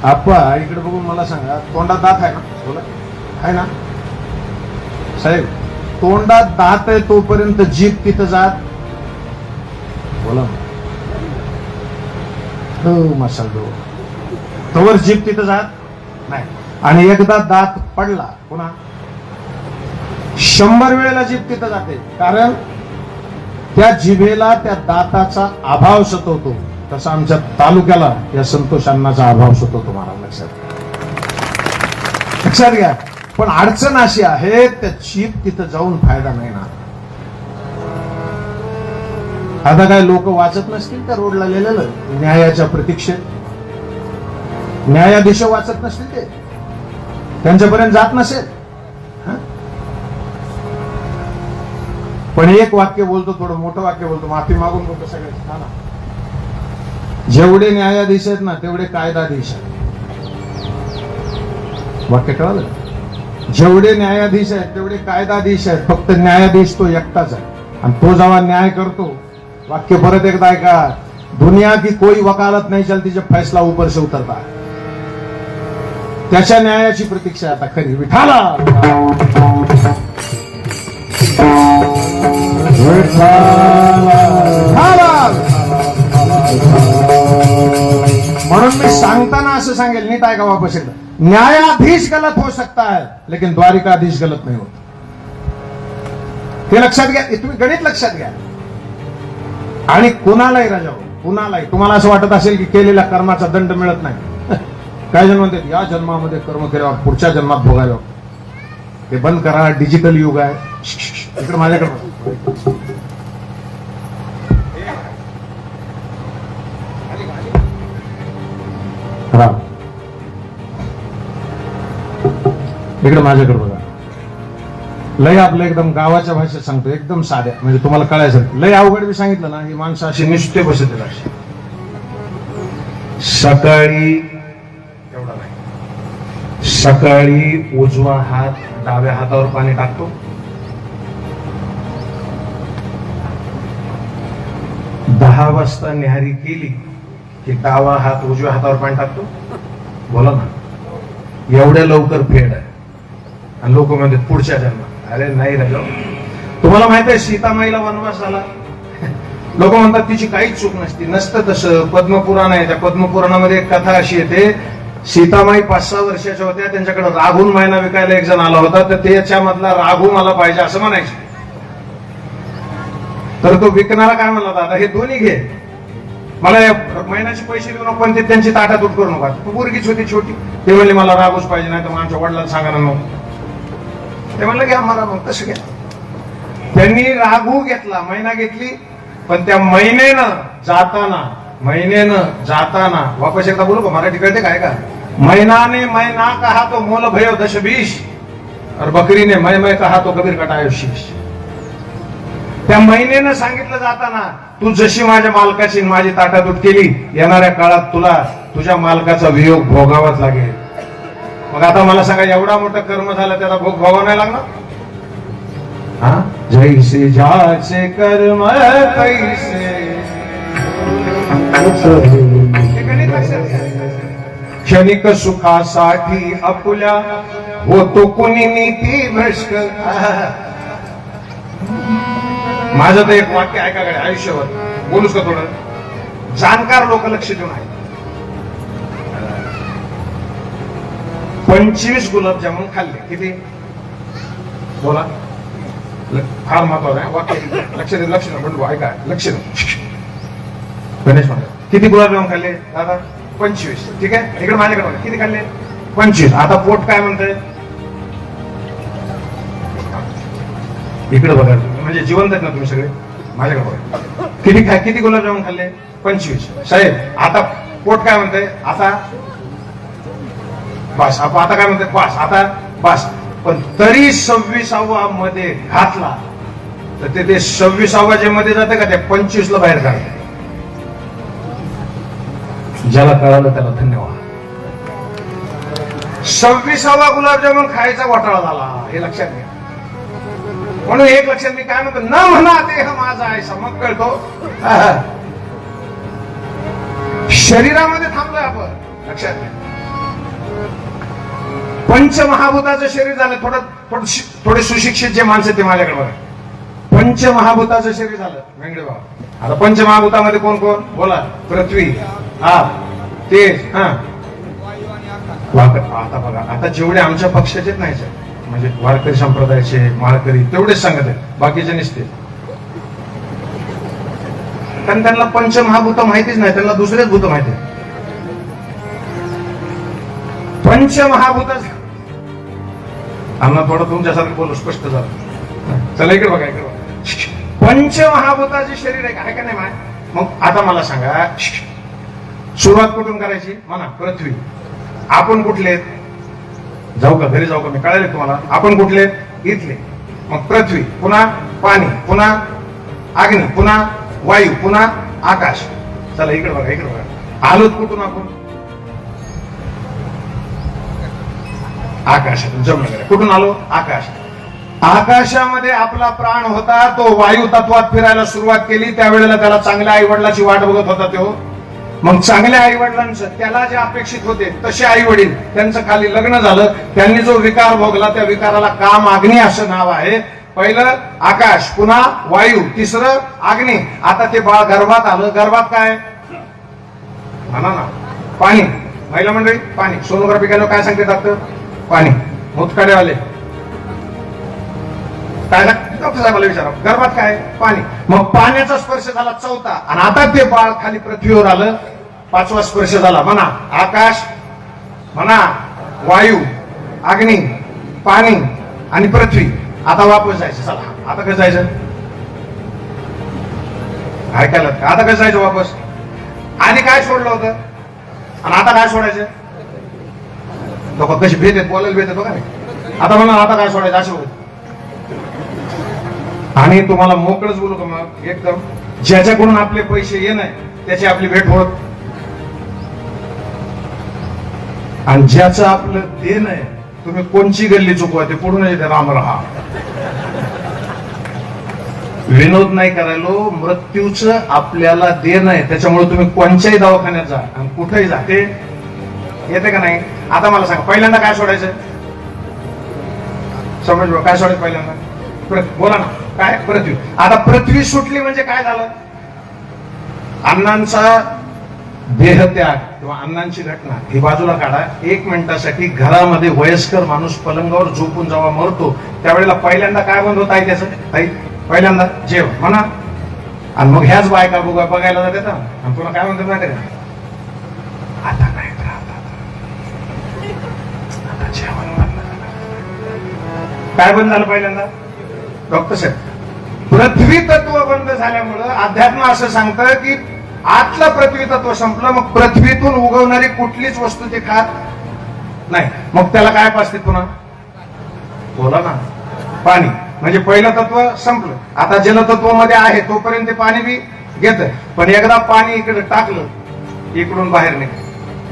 आपा इकडे बघून मला सांगा, तोंडात दात आहे ना? बोला, आहे ना साहेब? तोंडात दात आहे तोपर्यंत जीभ तिथं जात. बोला मसाल दो तोवर जीभ तिथं जात नाही. आणि एकदा दात पडला पुन्हा 100 वेळेला जीभ तिथं जाते. कारण त्या जिभेला त्या दाताचा अभाव सतवतो. तसा आमच्या तालुक्याला या संतोष अण्णाचा अभाव सतवतो. महाराज लक्षात. लक्षात घ्या. पण अडचण अशी आहे त्या चीप तिथं जाऊन फायदा नाही ना. आता काय लोक वाचत नसतील का रोडला लिहिलेलं न्यायाच्या प्रतीक्षेत? न्यायाधीश वाचत नसतील ते, त्यांच्यापर्यंत जात नसेल. हं? पण एक वाक्य बोलतो, थोडं मोठं वाक्य बोलतो, माफी मागून बोलतो सगळ्यांना. जेवढे न्यायाधीश आहेत ना तेवढे कायदाधीश आहेत. वाक्य कळलं? जेवढे न्यायाधीश आहेत तेवढे कायदाधीश आहेत. फक्त न्यायाधीश तो एकटाच आहे. आणि तो जेव्हा न्याय करतो, वाक्य परत एकदा ऐका, दुनिया की कोई वकालत नहीं चलती जब फैसला ऊपर से उतरता है. त्याच्या न्यायाची प्रतीक्षा आता खरी. विठाला म्हणून मी सांगताना असं सांगेल, नीट ऐका वापस एकदा, न्यायाधीश गलत हो सकता है लेकिन द्वारिकाधीश गलत नहीं होता. हे लक्षात घ्या. तुम्ही गणित लक्षात घ्या. आणि कुणालाही राजा, कुणालाही तुम्हाला असं वाटत असेल की केलेल्या कर्माचा दंड मिळत नाही, काय जण म्हणतात या जन्मामध्ये कर्म केल्यावर पुढच्या जन्मात भोगायला. ते बंद करा. डिजिटल युग आहे. इकडे माझ्याकडे इकडे माझ्याकडे बघा. लय आपलं एकदम गावाच्या भाषेत सांगतो, एकदम साध्या, म्हणजे तुम्हाला कळायचं. लय अवघड मी सांगितलं ना, ही माणसं अशी निष्ठे बसत अशी. सकाळी एवढा नाही, सकाळी उजवा हात डाव्या हातावर पाणी टाकतो, 10 वाजता न्याहारी केली की डावा हात उजव्या हातावर पाणी टाकतो. बोला ना, एवढ्या लवकर फेड आहे. आणि लोक म्हणतात पुढच्या जन्मात. अरे नाही राजा, तुम्हाला माहित आहे सीतामाईला वनवास झाला, लोक म्हणतात तिची काहीच चूक नसती. नसतं तसं. पद्मपुराण आहे, त्या पद्मपुराणामध्ये एक कथा अशी येते, सीतामाई 5-6 वर्षाच्या होत्या, त्यांच्याकडे राघून महिना विकायला एक जण आला होता, तर त्याच्यामधला राघू मला पाहिजे असं म्हणायचं. तर तो विकणारा काय म्हणला, दादा हे दोन्ही घे, मला महिन्याचे पैसे देऊ नको, पण ते त्यांची ताटातूट करू नका. तू पोरगीच होती छोटी. ते म्हणले मला राघूच पाहिजे, नाही तर आमच्या वडिलांना सांगा ना. मग ते म्हणलं घ्या मला. मग तसं घ्या. त्यांनी राघू घेतला, महिना घेतली, पण त्या महिन्यानं जाताना वापस एकदा बोलू का, मराठी कळते काय का, महिनाने मैना कहा तो मोल भयो 10-20 और बकरी ने मैं कहा तो कबीर कटायो शीश. त्या महिन्यानं सांगितलं जाताना, तू जशी माझ्या मालकाची माझी ताटातूट केली, येणाऱ्या काळात तुला तुझ्या मालकाचा वियोग भोगावाच लागेल. मग आता मला सांगा, एवढा मोठं कर्म झालं, त्याला भोग भोगावा नाही लागणार? हा, जैसे ज्याचे कर्म तैसे. क्षणिक सुखासाठी आपुल्या होतो कुणी नीती भ्रष्ट. माझं तर एक वाक्य ऐका कडे, आयुष्यावर बोलूच का थोडं. जाणकार लोक लक्ष देऊन आहे. 25 गुलाबजामुन खाल्ले. किती? बोला. फार महत्वाचं आहे वाक्य. लक्ष द्या. ऐका, लक्ष द्या. गणेश म्हणा, किती गुलाबजामुन खाल्ले दादा? 25. ठीक आहे, इकडे माझ्याकडे बघा, किती खाल्ले? 25. आता पोट काय म्हणतंय? इकडे बघा, म्हणजे जिवंत आहेत ना तुम्ही सगळे. माझ्याकडे बघा, किती गुलाबजामुन खाल्ले? 25. साहेब आता पोट काय म्हणतंय? आता बस. आता काय म्हणते? बस. आता बस. पण तरी 26व्या मध्ये घातला तर ते 26व्या जे मध्ये जाते का, त्या 25ला बाहेर काढते. ज्याला कळालं त्याला धन्यवाद. 26वा गुलाबजामुन खायचा घोटाळा झाला, हे लक्षात घ्या. म्हणून एक लक्षात मी काय म्हणतो, न म्हणा देह माझा आहे, मग कळतो शरीरामध्ये थांबलोय आपण. लक्षात घ्या. पंचमहाभूताचं शरीर झालं. थोडे सुशिक्षित जे माणसं ते माझ्याकडे बघा. पंचमहाभूताचं शरीर झालं वेंगडे बाबा. आता पंचमहाभूतामध्ये कोण कोण? बोला. पृथ्वी, आप, तेज, आता बघा, आता जेवढे आमच्या पक्षाचेच नाही, म्हणजे वारकरी संप्रदायाचे, माळकरी, तेवढेच सांगत आहेत, बाकीचे नसते. कारण त्यांना पंचमहाभूत माहितीच नाही, त्यांना दुसरेच भूत माहिती. पंचमहाभूत आम्हाला थोडं तुमच्यासारखं बोलू स्पष्ट झालं. चला इकडे बघा, इकडे बघा. पंचमहाभूताचे शरीर आहे का नाही माय? मग आता मला सांगा, सुरुवात कुठून करायची? म्हणा पृथ्वी. आपण कुठले? जाऊ का घरी जाऊ का? मी कळाले तुम्हाला. आपण कुठले? इथले. मग पृथ्वी, पुन्हा पाणी, पुन्हा अग्नी, पुन्हा वायू, पुन्हा आकाश. चला इकडे बघा, इकडे बघा. आलोत कुठून आपण? आकाशातून. जमलं. कुठून आलो? आकाश. आकाशामध्ये आपला प्राण होता. तो वायू तत्वात फिरायला सुरुवात केली. त्यावेळेला त्याला चांगल्या आई वडिलाची वाट बघत होता तो. मग चांगल्या आई वडिलांचं त्याला जे अपेक्षित होते तसे आई वडील, त्यांचं खाली लग्न झालं. त्यांनी जो विकार भोगला त्या विकाराला काम अग्नी असं नाव आहे. पहिलं आकाश, पुन्हा वायू, तिसरं अग्नी. आता ते बाळ गर्भात आलं. गर्भात काय? म्हणा ना. पाणी. महिला मंडळी पाणी. सोनोग्राफी केलं काय सांगते डॉक्टर? पाणी. मुतखड्यावाले काय डॉक्टर साहेबाला विचारा, गर्भात काय? पाणी. मग पाण्याचा स्पर्श झाला चौथा. आणि आता ते बाळ खाली पृथ्वीवर आलं. पाचवा स्पर्श झाला. म्हणा आकाश, म्हणा वायू, अग्नी, पाणी आणि पृथ्वी. आता वापस जायचं. चला आता कसं जायचं? ऐकायला आता कसं जायचं वापस? आधी काय सोडलं होतं आणि आता काय सोडायचं? लोक कशी भेट आहेत, बोलायला भेट बघा. आता म्हणा आता काय सोडायचं असं होत. आणि तुम्हाला मोकळच बोलू का मग एकदम? ज्याच्याकडून आपले पैसे ये नाही त्याची आपली भेट होत, आणि ज्याचं आपलं देण आहे, तुम्ही कोणची गल्ली चुकवा ते पुढून येते राम रहा. विनोद नाही करायलो. मृत्यूचं आपल्याला देण आहे, त्याच्यामुळे तुम्ही कोणत्याही दवाखान्यात जा आणि कुठेही जा. ते येते का नाही? आता मला सांगा, पहिल्यांदा काय सोडायचं? समज काय सोडायचं पहिल्यांदा? बोला ना काय? पृथ्वी. आता पृथ्वी सुटली म्हणजे काय झालं? अण्णांचा देहत्याग किंवा अण्णांची घटना ही बाजूला काढा. 1 मिनिटासाठी घरामध्ये वयस्कर माणूस पलंगावर झोपून जेव्हा मरतो त्यावेळेला पहिल्यांदा काय बंद होत आहे त्याचं? पहिल्यांदा जेव म्हणा. आणि मग ह्याच बायका बघायला जातात आणि तुला काय म्हणतात माहिती का? आता नाही आता जेवण बंद झालं. काय बंद झालं पहिल्यांदा? डॉक्टर साहेब, पृथ्वी तत्व बंद झाल्यामुळं अध्यात्म असं सांगतं की आतलं पृथ्वी तत्व संपलं. मग पृथ्वीतून उगवणारी कुठलीच वस्तू ते खात नाही. मग त्याला काय पाचते पुन्हा? बोला ना. पाणी. म्हणजे पहिलं तत्व संपलं. आता जलतत्वामध्ये आहे तोपर्यंत ते पाणी बी घेत, पण एकदा पाणी इकडे टाकलं इकडून बाहेर निघ.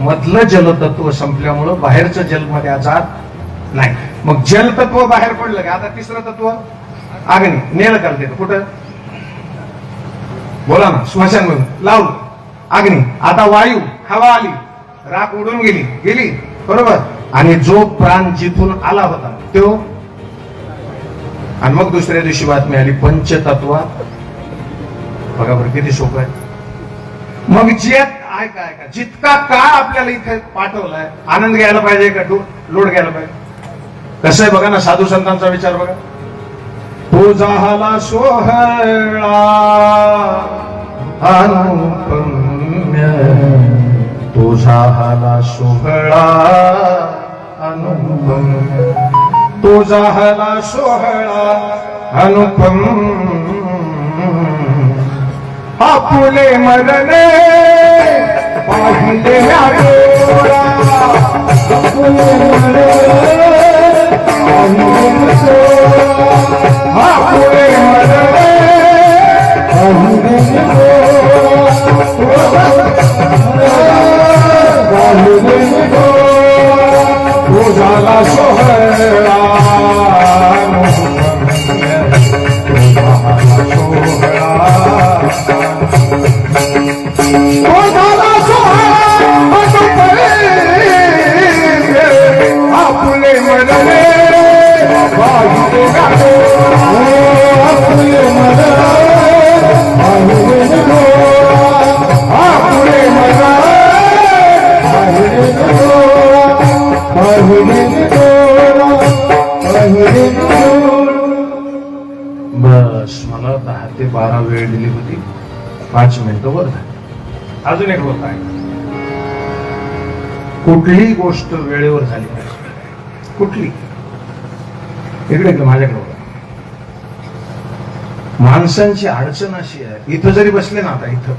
मधलं जलतत्व संपल्यामुळं बाहेरचं जलमध्ये जात नाही. मग जलतत्व बाहेर पडलं की आता तिसरं तत्व अग्नी. नेलं करते कुठं? बोला ना. स्मशान म्हणून लावलं अग्नी. आता वायू, हवा आली, राख उडून गेली बरोबर. आणि जो प्राण जिथून आला होता तो. आणि मग दुसऱ्या दिवशी बातमी आली पंचतत्वात. बघा बरं किती सोपं आहे. मग ऐका जितका काळ आपल्याला इथे पाठवलाय, आनंद घ्यायला पाहिजे का लोड घ्यायला पाहिजे? कसं आहे बघा ना, साधू संतांचा विचार बघा. तो झाला सोहळा अनुपम्य, तो झाला सोहळा अनुपम्य, तो झाला सोहळा अनुपम्य. आपुले मरणे पाहिले डोळा, आपुले मरणे आपुले मरणे तो झाला सोहळा आपुले मरणे बस मला 10 ते 12 वेळ दिली होती. 5 मिनिटं वर झाली. अजून एक होत आहे, कुठलीही गोष्ट वेळेवर झाली पाहिजे. कुठली इकडे माझ्याकडे बघा. माणसांची अडचण अशी आहे, इथं जरी बसले ना आता इथं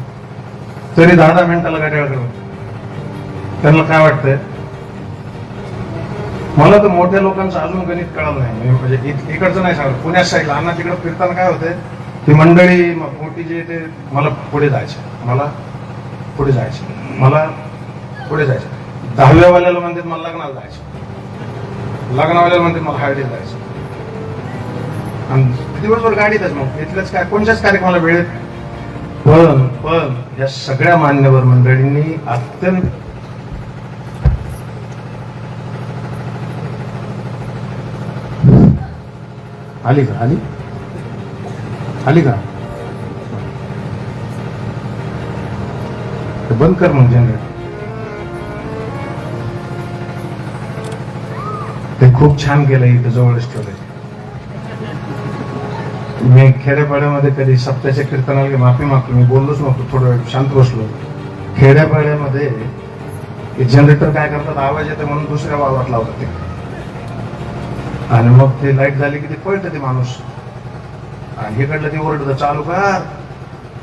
तरी 10 मिनिटाला गाड्याकडे त्यांना काय वाटतंय. मला तर मोठ्या लोकांचं अजून गणित कळलं नाही, म्हणजे इकडचं नाही सांगत. पुण्यात साईडला अण्णा तिकडे फिरताना काय होतंय, ती मंडळी मोठी जी ते मला पुढे जायचं, मला पुढे जायचं, मला पुढे जायचं. 10व्या वाल्याला म्हणतात मला लग्नाला जायचं, लग्नावाल्याला म्हणतात मला हळदीला जायचं. आणि दिवसभर गाडीतच मग इथल्याच काय कोणत्याच कार्यक्रमाला वेळेत. पण या सगळ्या मान्यवर मंडळींनी अत्यंत आली का बंद कर मग जनरेटर. ते खूप छान केलं इथं जवळच ठेवलंय. मी खेड्यापाड्यामध्ये कधी सप्त्याच्या कीर्तनाला माफी मागतो, मी बोललोच नव्हतो, थोडं शांत बसलो. खेड्यापाड्यामध्ये जनरेटर काय करतात, आवाज येते म्हणून दुसऱ्या वावरात लावतात ते, आणि मग ते लाईट झाली की ते पळतं ते माणूस, आणि इकडलं ते ओरडतं चालू कर,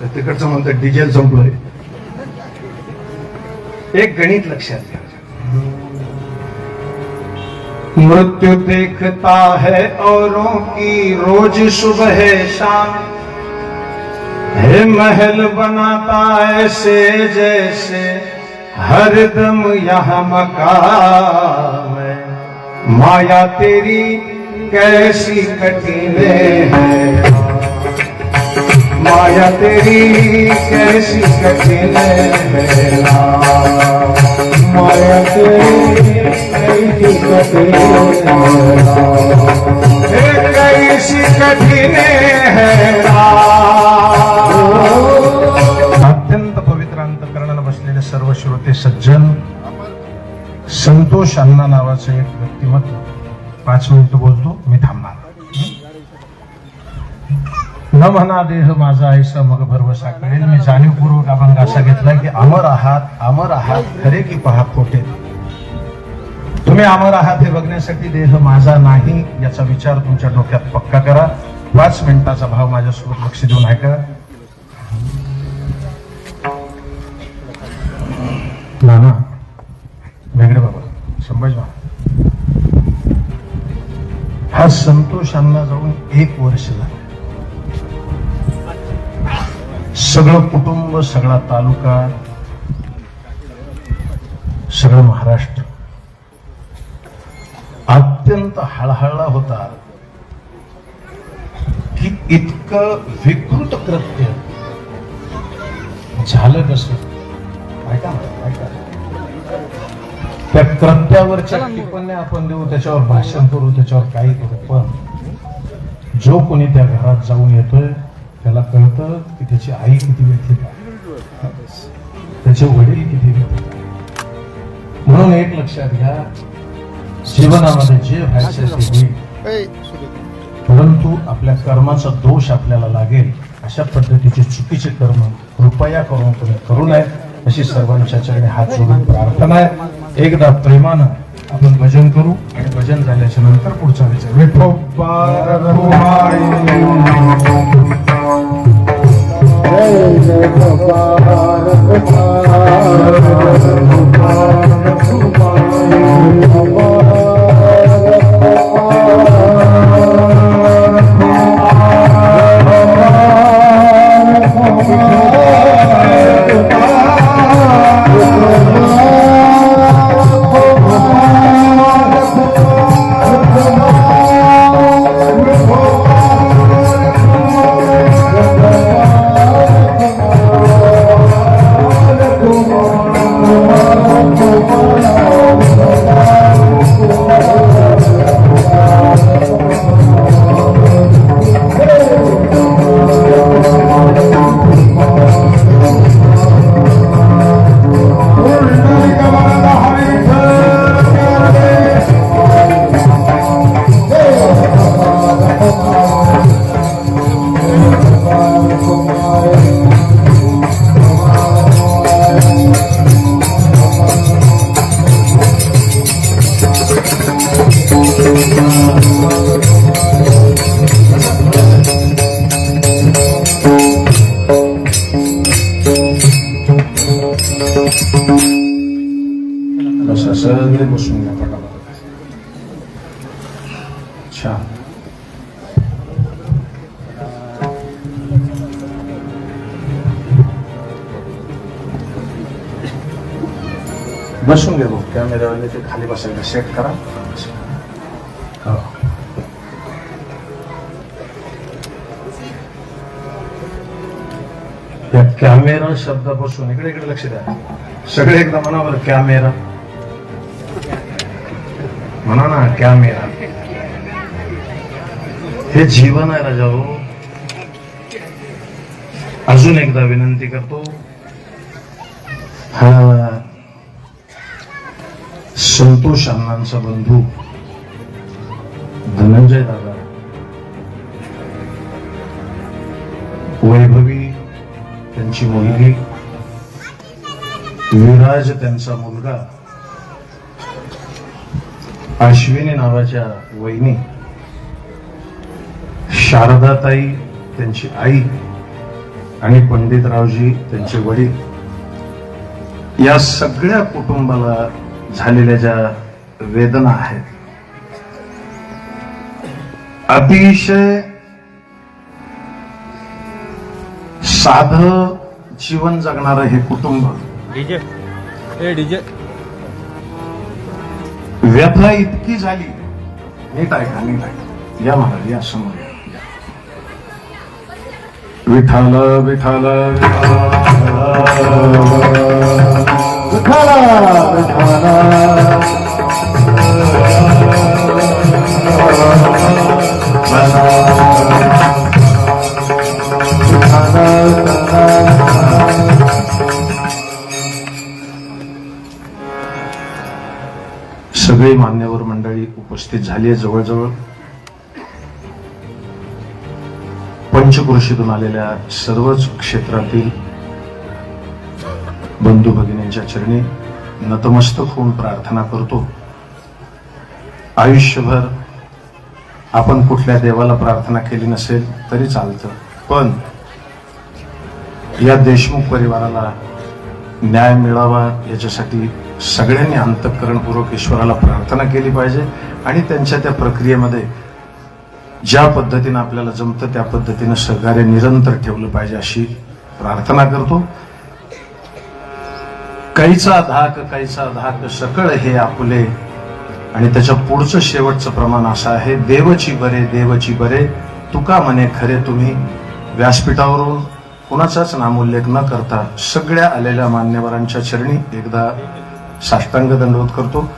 तर तिकडचं म्हणतं डिझेल संपलंय. एक गणित लक्षात घ्या. मृत्यु देखता है औरों की रोज सुबह शाम, है महल बनाता ऐसे जैसे हरदम यहाँ मकाम है. माया तेरी कैसी कठिन है, माया तेरी कैसी कठिन है, माया तेरी कैसी कठिन है, कैसी कठिन है. अत्यंत पवित्र अंतःकरणाने बसलेले सर्व श्रोते सज्जन, संतोष अण्णा नावाचं एक व्यक्तिमत्व 5 मिनिटं बोलतो, मी थांबणार. न म्हणा देह माझा ऐसा मग भरवसा कळेल. मी जाणीवपूर्वक अभंग असा घेतलाय की अमर आहात खरे की पहा खोटे. तुम्ही अमर आहात हे बघण्यासाठी देह माझा नाही याचा विचार तुमच्या डोक्यात पक्का करा. 5 मिनिटाचा भाव माझ्यासोबत लक्ष देऊन ऐका. नाना वेगळे बाबा संभाजी महाराज, हा संतोष अण्णा जाऊन 1 वर्ष झालं. सगळं कुटुंब, सगळा तालुका, सगळं महाराष्ट्र अत्यंत हळहळला होता की इतकं विकृत कृत्य झालं कसं. ऐका त्या कृत्यावरच्या टिप्पण्या आपण देऊ, त्याच्यावर भाषण करू, त्याच्यावर काही करू, पण जो कोणी त्या घरात जाऊन येतोय त्याला कळतं की त्याची आई किती व्यथित आहे, त्याचे वडील किती व्यथित आहे. म्हणून एक लक्षात घ्या, जीवनामध्ये जे व्हायचं ते होईल, परंतु आपल्या कर्माचा दोष आपल्याला लागेल अशा पद्धतीचे चुकीचे कर्म कृपया करून तुम्ही करू नये अशी सर्वांच्या चरणी हात जोडून प्रार्थना आहे. एकदा प्रेमानं आपण भजन करू, आणि भजन झाल्याच्या नंतर पुढचा विचार. विठोबा रघुमाई सगळे बसून घ्या पटापट. छान. बसून घ्या भाऊ. कॅमेरावाले ते खाली बसायला सेट करा. हो. या कॅमेरा शब्दापासून इकडे इकडे लक्ष द्या. सगळे एकदा म्हणा बरं, कॅमेरा म्हणा ना. कॅमेरा हे जीवन आहे राजा हो. अजून एकदा विनंती करतो. हा संतोष अण्णांचा बंधू धनंजय दादा, वैभवी त्यांची मुलगी, विराज त्यांचा मुलगा, अश्विनी नावाच्या वहिनी, शारदाताई त्यांची आई आणि पंडितरावजी त्यांचे वडील, या सगळ्या कुटुंबाला झालेल्या ज्या वेदना आहेत, अतिशय साधं जीवन जगणारं हे कुटुंब, डीजे ए डीजे व्यथा इतकी झाली. नीट ऐका, नीट ऐका. या महाराज, या समोर या. विठाल विठाल सगळी मान्यवर मंडळी उपस्थित झाली आहे. जवळजवळ पंचक्रोशीतून आलेल्या सर्वच क्षेत्रातील बंधू भगिनींच्या चरणी नतमस्तक होऊन प्रार्थना करतो. आयुष्यभर आपण कुठल्या देवाला प्रार्थना केली नसेल तरी चालतं, पण या देशमुख परिवाराला न्याय मिळावा याच्यासाठी सगळ्यांनी अंतःकरणपूर्वक ईश्वराला प्रार्थना केली पाहिजे आणि त्यांच्या त्या प्रक्रियेमध्ये ज्या पद्धतीनं आपल्याला जमतं त्या पद्धतीनं सहकार्य निरंतर ठेवलं पाहिजे अशी प्रार्थना करतो. कैचा धाक सकळ हे आपुले, आणि त्याच्या पुढचं शेवटचं प्रमाण असं आहे, देवची बरे तुका म्हणे खरे तुम्ही. व्यासपीठावरून कुणाचाच नामोल्लेख न करता सगळ्या आलेल्या मान्यवरांच्या चरणी एकदा साष्टांग दंडवत करतो.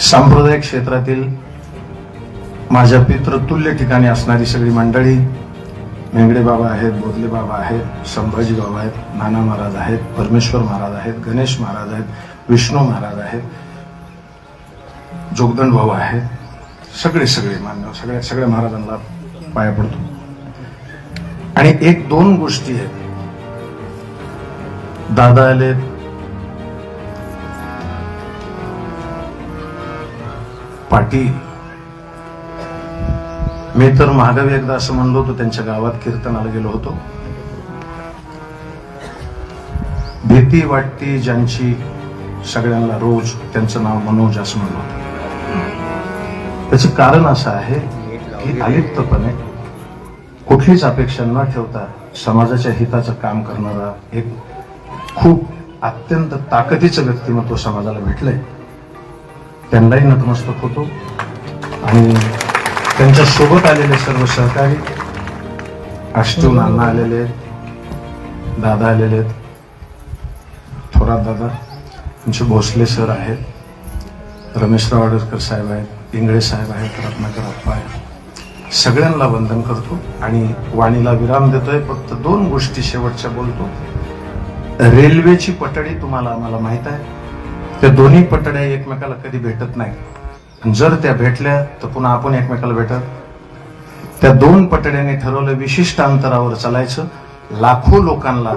सांप्रदायिक क्षेत्रातील माझ्या पितृतुल्य ठिकाणी असणारी सगळी मंडळी, मेंगडे बाबा आहेत, बोधले बाबा आहेत, संभाजी बाबा आहेत, नाना महाराज आहेत, परमेश्वर महाराज आहेत, गणेश महाराज आहेत, विष्णू महाराज आहेत, जोगदंड भाऊ आहेत, सगळे मान्य सगळ्या महाराजांना पाया पडतो. आणि एक दोन गोष्टी आहेत. दादा आले, पाटी, मी तर महागावी एकदा असं म्हणलो होतो, त्यांच्या गावात कीर्तनाला गेलो होतो. भीती वाटती ज्यांची सगळ्यांना रोज, त्यांचं नाव मनोज असं म्हणलं होतं. त्याचं कारण असं आहे की अलिप्तपणे कुठलीच अपेक्षा न ठेवता समाजाच्या हिताचं काम करणारा एक खूप अत्यंत ताकदीचं व्यक्तिमत्व समाजाला भेटलंय. त्यांनाही नतमस्तक होतो. आणि त्यांच्या सोबत आलेले सर्व सहकारी, अष्टू नाना आलेले आहेत, दादा आलेले आहेत, थोरात दादा, त्यांचे भोसले सर आहेत, रमेशराव आडरकर साहेब आहेत, इंगळे साहेब आहेत, रत्नाकर अप्पा आहेत. सगळ्यांना वंदन करतो आणि वाणीला विराम देतोय. फक्त दोन गोष्टी शेवटच्या बोलतो. रेल्वेची पटडी तुम्हाला आम्हाला माहित आहे, त्या दोन्ही पटड्या एकमेकाला कधी भेटत नाही. जर त्या भेटल्या तर पुन्हा आपण एकमेकाला भेटत. त्या दोन पटड्यांनी ठरवलं विशिष्ट अंतरावर चालायचं, लाखो लोकांना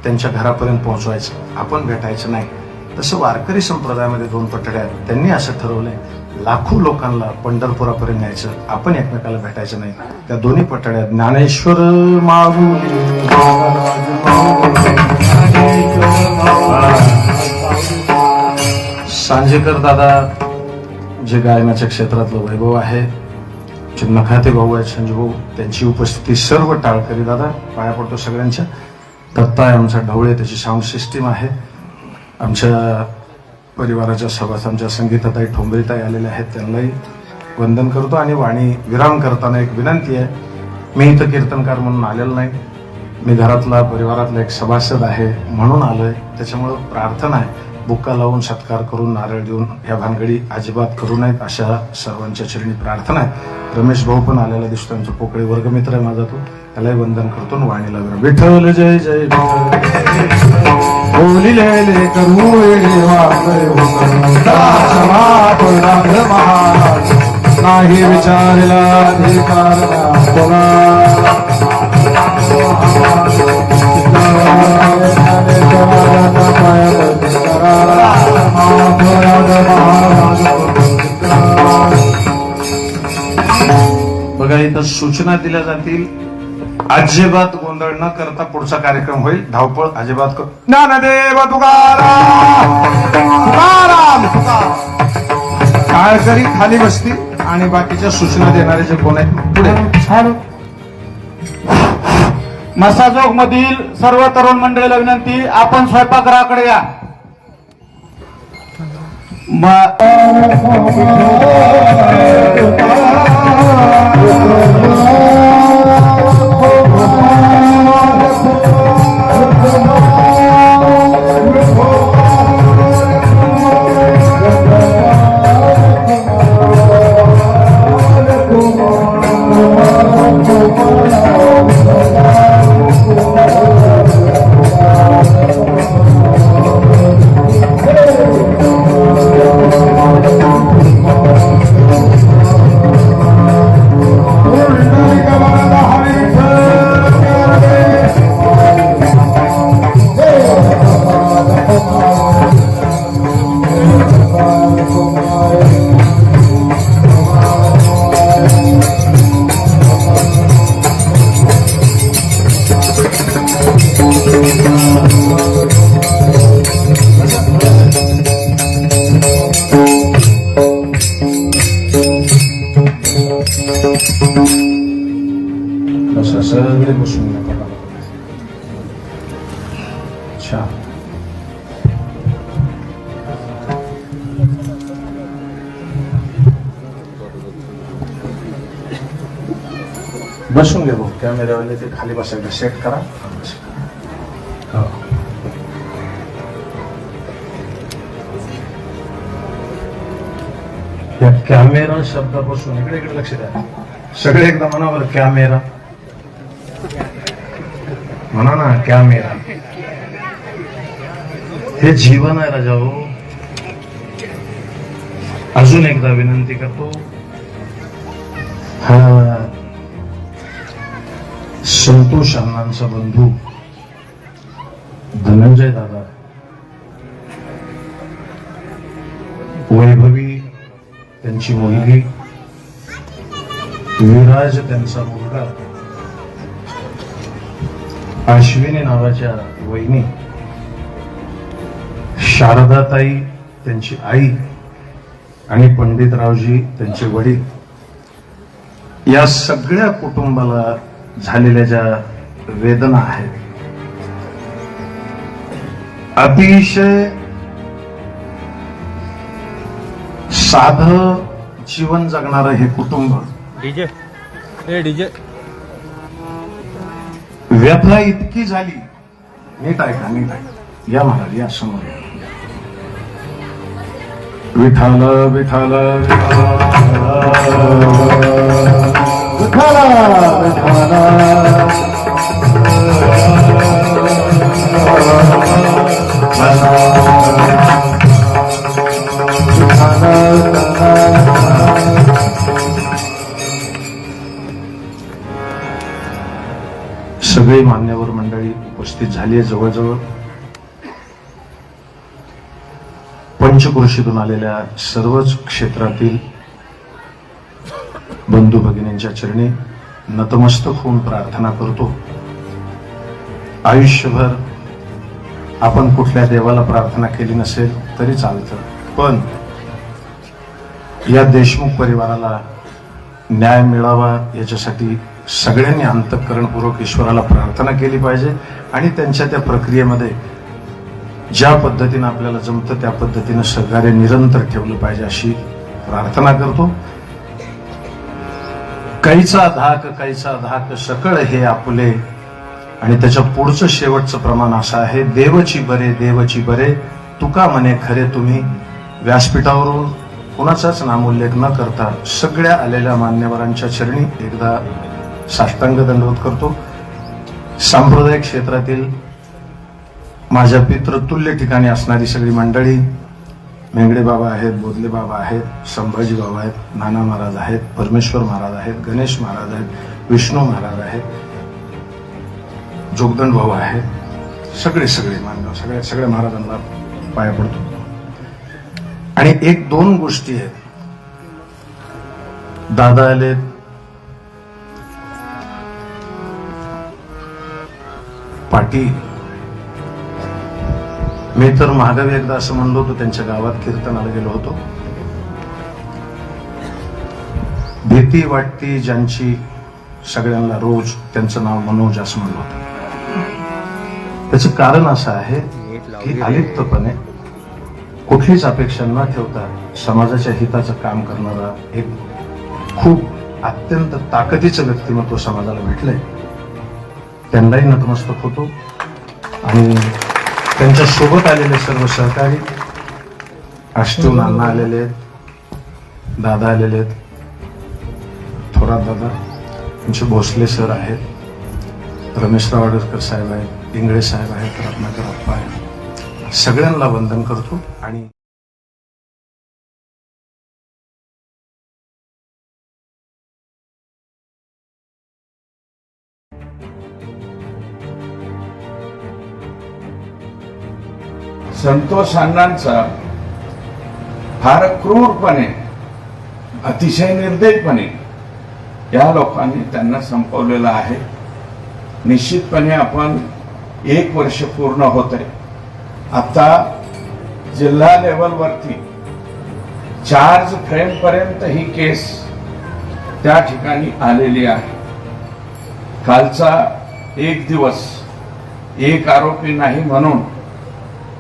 त्यांच्या घरापर्यंत पोहोचवायचं, आपण भेटायचं नाही. तसं वारकरी संप्रदायामध्ये दोन पटड्या आहेत, त्यांनी असं ठरवलंय लाखो लोकांना पंढरपुरापर्यंत न्यायचं, आपण एकमेकाला भेटायचं नाही. त्या दोन्ही पटड्या ज्ञानेश्वर माऊली, सांजे आजेकर दादा जे गायनाच्या क्षेत्रातलं वैभव आहे, जे नखाते भाऊ आहेत संजू भाऊ, त्यांची उपस्थिती, सर्व टाळकरी दादा, पाया पडतो सगळ्यांच्या. दत्ता आहे आमचा ढवळे, त्याची साऊंड सिस्टीम आहे. आमच्या परिवाराच्या सभास आमच्या संगीताताई ठोंबरेताई आलेल्या आहेत, त्यांनाही वंदन करतो. आणि वाणी विराम करताना एक विनंती आहे, मी इथं कीर्तनकार म्हणून आलेलो नाही, मी घरातला परिवारातला एक सभासद आहे म्हणून आलोय. त्याच्यामुळं प्रार्थना आहे, बुक्का लावून सत्कार करून नारळ देऊन ह्या भानगडी अजिबात करू नयेत, अशा सर्वांच्या चरणी प्रार्थना आहे. रमेश भाऊ पण आलेला दिसतो, आमचा पोकळे वर्गमित्र आहे माझा, तो त्यालाही वंदन करतो आणि वाणीला विराम. विठ्ठल जय जय बोलिले करू महाराज नाही विचारला अधिकार बघा, इथं सूचना दिल्या जातील, अजिबात गोंधळ न करता पुढचा कार्यक्रम होईल. धावपळ अजिबात ज्ञानदेव तुकाराम तुकाराम तुकाराम. टाळकरी खाली बसतील आणि बाकीच्या सूचना देणारे जे कोण आहेत पुढे. मसाजोग मधील सर्व तरुण मंडळीला विनंती, आपण स्वयंपाकघराकडे या. सगळे बसून अच्छा. बसून घे भाऊ, कॅमेरावाले ते खाली बसायला सेट करा. हो. या कॅमेरा शब्दापासून इकडे इकडे लक्ष द्या सगळे, एकदा मनावर कॅमेरा म्हणा ना, कॅमेरा हे जीवन आहे राजा हो. अजून एकदा विनंती करतो, हा संतोष अण्णांचा बंधू धनंजय दादा, वैभवी त्यांची मुलगी, विराज त्यांचा मुलगा, अश्विनी नावाच्या वहिनी, शारदाताई त्यांची आई आणि पंडितरावजी त्यांचे वडील, या सगळ्या कुटुंबाला झालेल्या ज्या वेदना आहेत, अतिशय साधं जीवन जगणारं हे कुटुंब, डीजे ए डीजे व्यथा इतकी झाली. नीट ऐका, नीट ऐका, या महाराज या समोर या. विठाल विठाल विठाल सगळे मान्यवर मंडळी उपस्थित झाली आहे. जवळजवळ पंचक्रोशीतून आलेल्या सर्वच क्षेत्रातील बंधू भगिनींच्या चरणी नतमस्तक होऊन प्रार्थना करतो. आयुष्यभर आपण कुठल्या देवाला प्रार्थना केली नसेल तरी चालतं, पण या देशमुख परिवाराला न्याय मिळावा याच्यासाठी सगळ्यांनी अंतःकरणपूर्वक ईश्वराला प्रार्थना केली पाहिजे आणि त्यांच्या त्या प्रक्रियेमध्ये ज्या पद्धतीनं आपल्याला जमतं त्या पद्धतीनं सहकार्य निरंतर ठेवलं पाहिजे अशी प्रार्थना करतो. काहीचा धाक सकळ हे आपुले आणि त्याच्या पुढचं शेवटचं प्रमाण असं आहे, देवची बरे तुका म्हणे खरे तुम्ही. व्यासपीठावरून कुणाचाच नामोल्लेख न करता सगळ्या आलेल्या मान्यवरांच्या चरणी एकदा साष्टांग दंडवत करतो. सांप्रदायिक क्षेत्रातील माझ्या पितृतुल्य ठिकाणी असणारी सगळी मंडळी, मेंगडे बाबा आहेत, बोधले बाबा आहेत, संभाजी बाबा आहेत, नाना महाराज आहेत, परमेश्वर महाराज आहेत, गणेश महाराज आहेत, विष्णू महाराज आहेत, जोगदंड भाऊ आहेत, सगळे मान्य सगळ्या महाराजांना पाया पडतो. आणि एक दोन गोष्टी आहेत. दादा आलेत, पाटी, मी तर महागावी एकदा असं म्हणलो होतो, त्यांच्या गावात कीर्तनाला गेलो होतो. भीती वाटती ज्यांची सगळ्यांना रोज, त्यांचं नाव मनोज असं म्हणलं होतं. त्याचं कारण असं आहे की अलिप्तपणे कुठलीच अपेक्षा न ठेवता समाजाच्या हिताचं काम करणारा एक खूप अत्यंत ताकदीचं व्यक्तिमत्व समाजाला भेटलंय. त्यांनाही नतमस्तक होतो. आणि त्यांच्या सोबत आलेले सर्व सहकारी, आष्टू नाना आलेले आहेत, दादा आलेले आहेत, थोरात दादा, त्यांचे भोसले सर आहेत, रमेशराव आडरकर साहेब आहेत, इंगळे साहेब आहेत, रत्नाकर अप्पा आहेत, सगळ्यांना वंदन करतो. आणि संतोष अण्णांचा फार क्रूरपणे, अतिशय निर्दयपणे या लोकांनी त्यांना संपवलेलं आहे. निश्चितपणे आपण 1 वर्ष पूर्ण होत आहे. आता जिल्हा लेवलवरती चार्ज फ्रेम पर्यंत ही केस त्या ठिकाणी आलेली आहे. कालचा एक दिवस एक आरोपी नाही म्हणून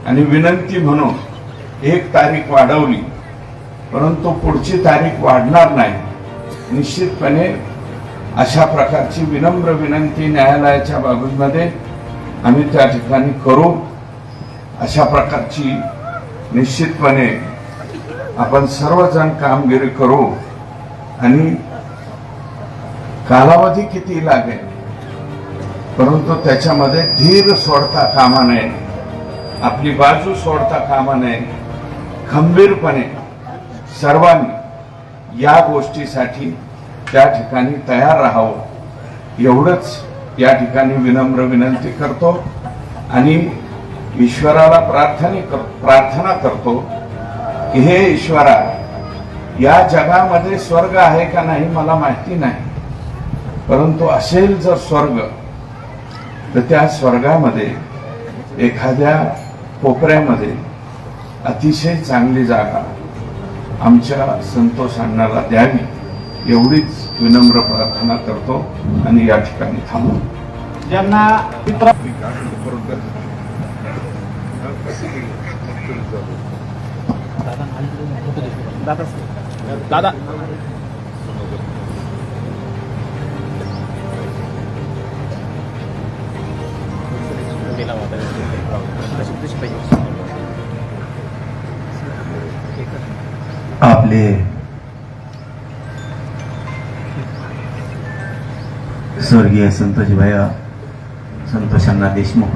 आणि विनंती म्हणून 1 तारीख वाढवली, परंतु पुढची तारीख वाढणार नाही. निश्चितपणे अशा प्रकारची विनम्र विनंती न्यायालयाच्या बाबतीमध्ये आम्ही त्या ठिकाणी करू. अशा प्रकारची निश्चितपणे आपण सर्वजण कामगिरी करू. आणि कालावधी किती लागेल, परंतु त्याच्यामध्ये धीर सोडता कामा नये, आपली बाजू सोडता कामा नये. खंबीरपणे सर्वांनी या गोष्टीसाठी त्या ठिकाणी तयार राहावं एवढंच या ठिकाणी विनम्र विनंती करतो. आणि ईश्वराला प्रार्थना करतो की हे ईश्वरा, या जगामध्ये स्वर्ग आहे का नाही मला माहिती नाही, परंतु असेल जर स्वर्ग तर त्या स्वर्गामध्ये एखाद्या कोपऱ्यामध्ये अतिशय चांगली जागा आमच्या संतोष अण्णाला द्यावी एवढीच विनम्र प्रार्थना करतो आणि या ठिकाणी थांबतो. ज्यांना मित्र दादा आपले स्वर्गीय संतोष अण्णा देशमुख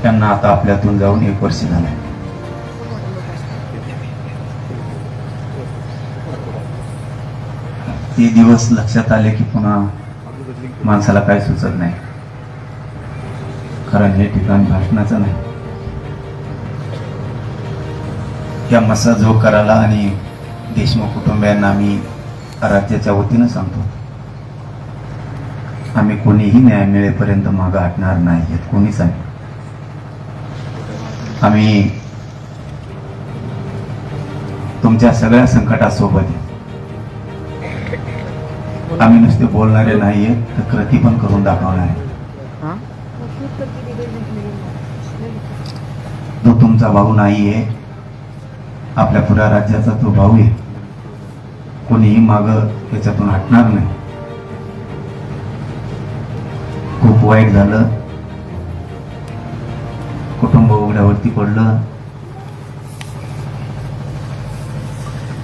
त्यांना आता आपल्यातून जाऊन 1 वर्ष झालंय. ते दिवस लक्षात आले की पुन्हा माणसाला काय सुचत नाही. कारण हे ठिकाण भाषणाचं नाही. या मसा जोकाराला आणि देशमुख कुटुंबियांना आम्ही राज्याच्या वतीनं सांगतो, आम्ही कोणीही न्याय मिळेपर्यंत मागं हटणार नाही. कोणीच आहे. आम्ही तुमच्या सगळ्या संकटासोबत आहे. आम्ही नुसते बोलणारे नाहीये, तर कृती पण करून दाखवणार आहे. तो तुमचा भाऊ नाहीये, आपल्या पुऱ्या राज्याचा तो भाऊ आहे. कोणीही माग याच्यातून हटणार नाही. खूप वाईट झालं, कुटुंब उघड्यावरती पडलं.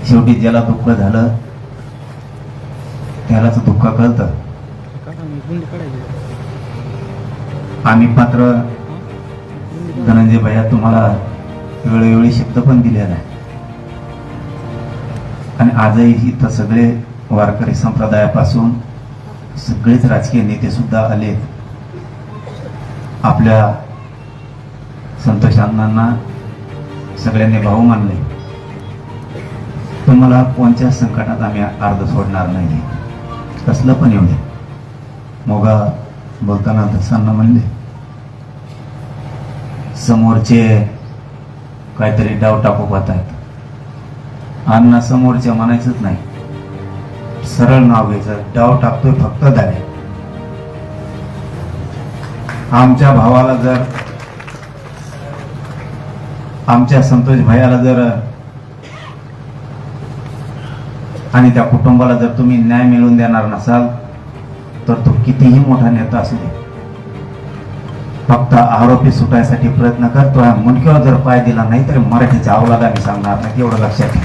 शेवटी ज्याला दुःख झालं त्यालाच दुःख कळतं. आम्ही मात्र धनंजय भैया तुम्हाला वेळोवेळी शब्द पण दिलेला आहे. आणि आजही इथं सगळे वारकरी संप्रदायापासून सगळेच राजकीय नेते सुद्धा आलेत. आपल्या संतोष अण्णांना सगळ्यांनी भाऊ मानले. तुम्हाला कोणत्या संकटात आम्ही अर्ध सोडणार नाही. कसलं पण येऊ दे. मोगा बोलताना दसांना म्हणले, समोरचे काहीतरी डाव टाकू पाहतायत. अण्णा समोरच्या म्हणायचंच नाही, सरळ नाव घ्यायचं. डाव टाकतोय फक्त दारे. आमच्या भावाला जर, आमच्या संतोष भैयाला जर आणि त्या कुटुंबाला जर तुम्ही न्याय मिळवून देणार नसाल तर तो कितीही मोठा नेता असू दे, फक्त आरोपी सुटायसाठी प्रयत्न करतोय. मुंडक्यावर जर पाय दिला नाही तर मराठीच्या अवलाद आम्ही सांगणार नाही. एवढं लक्षात घ्या.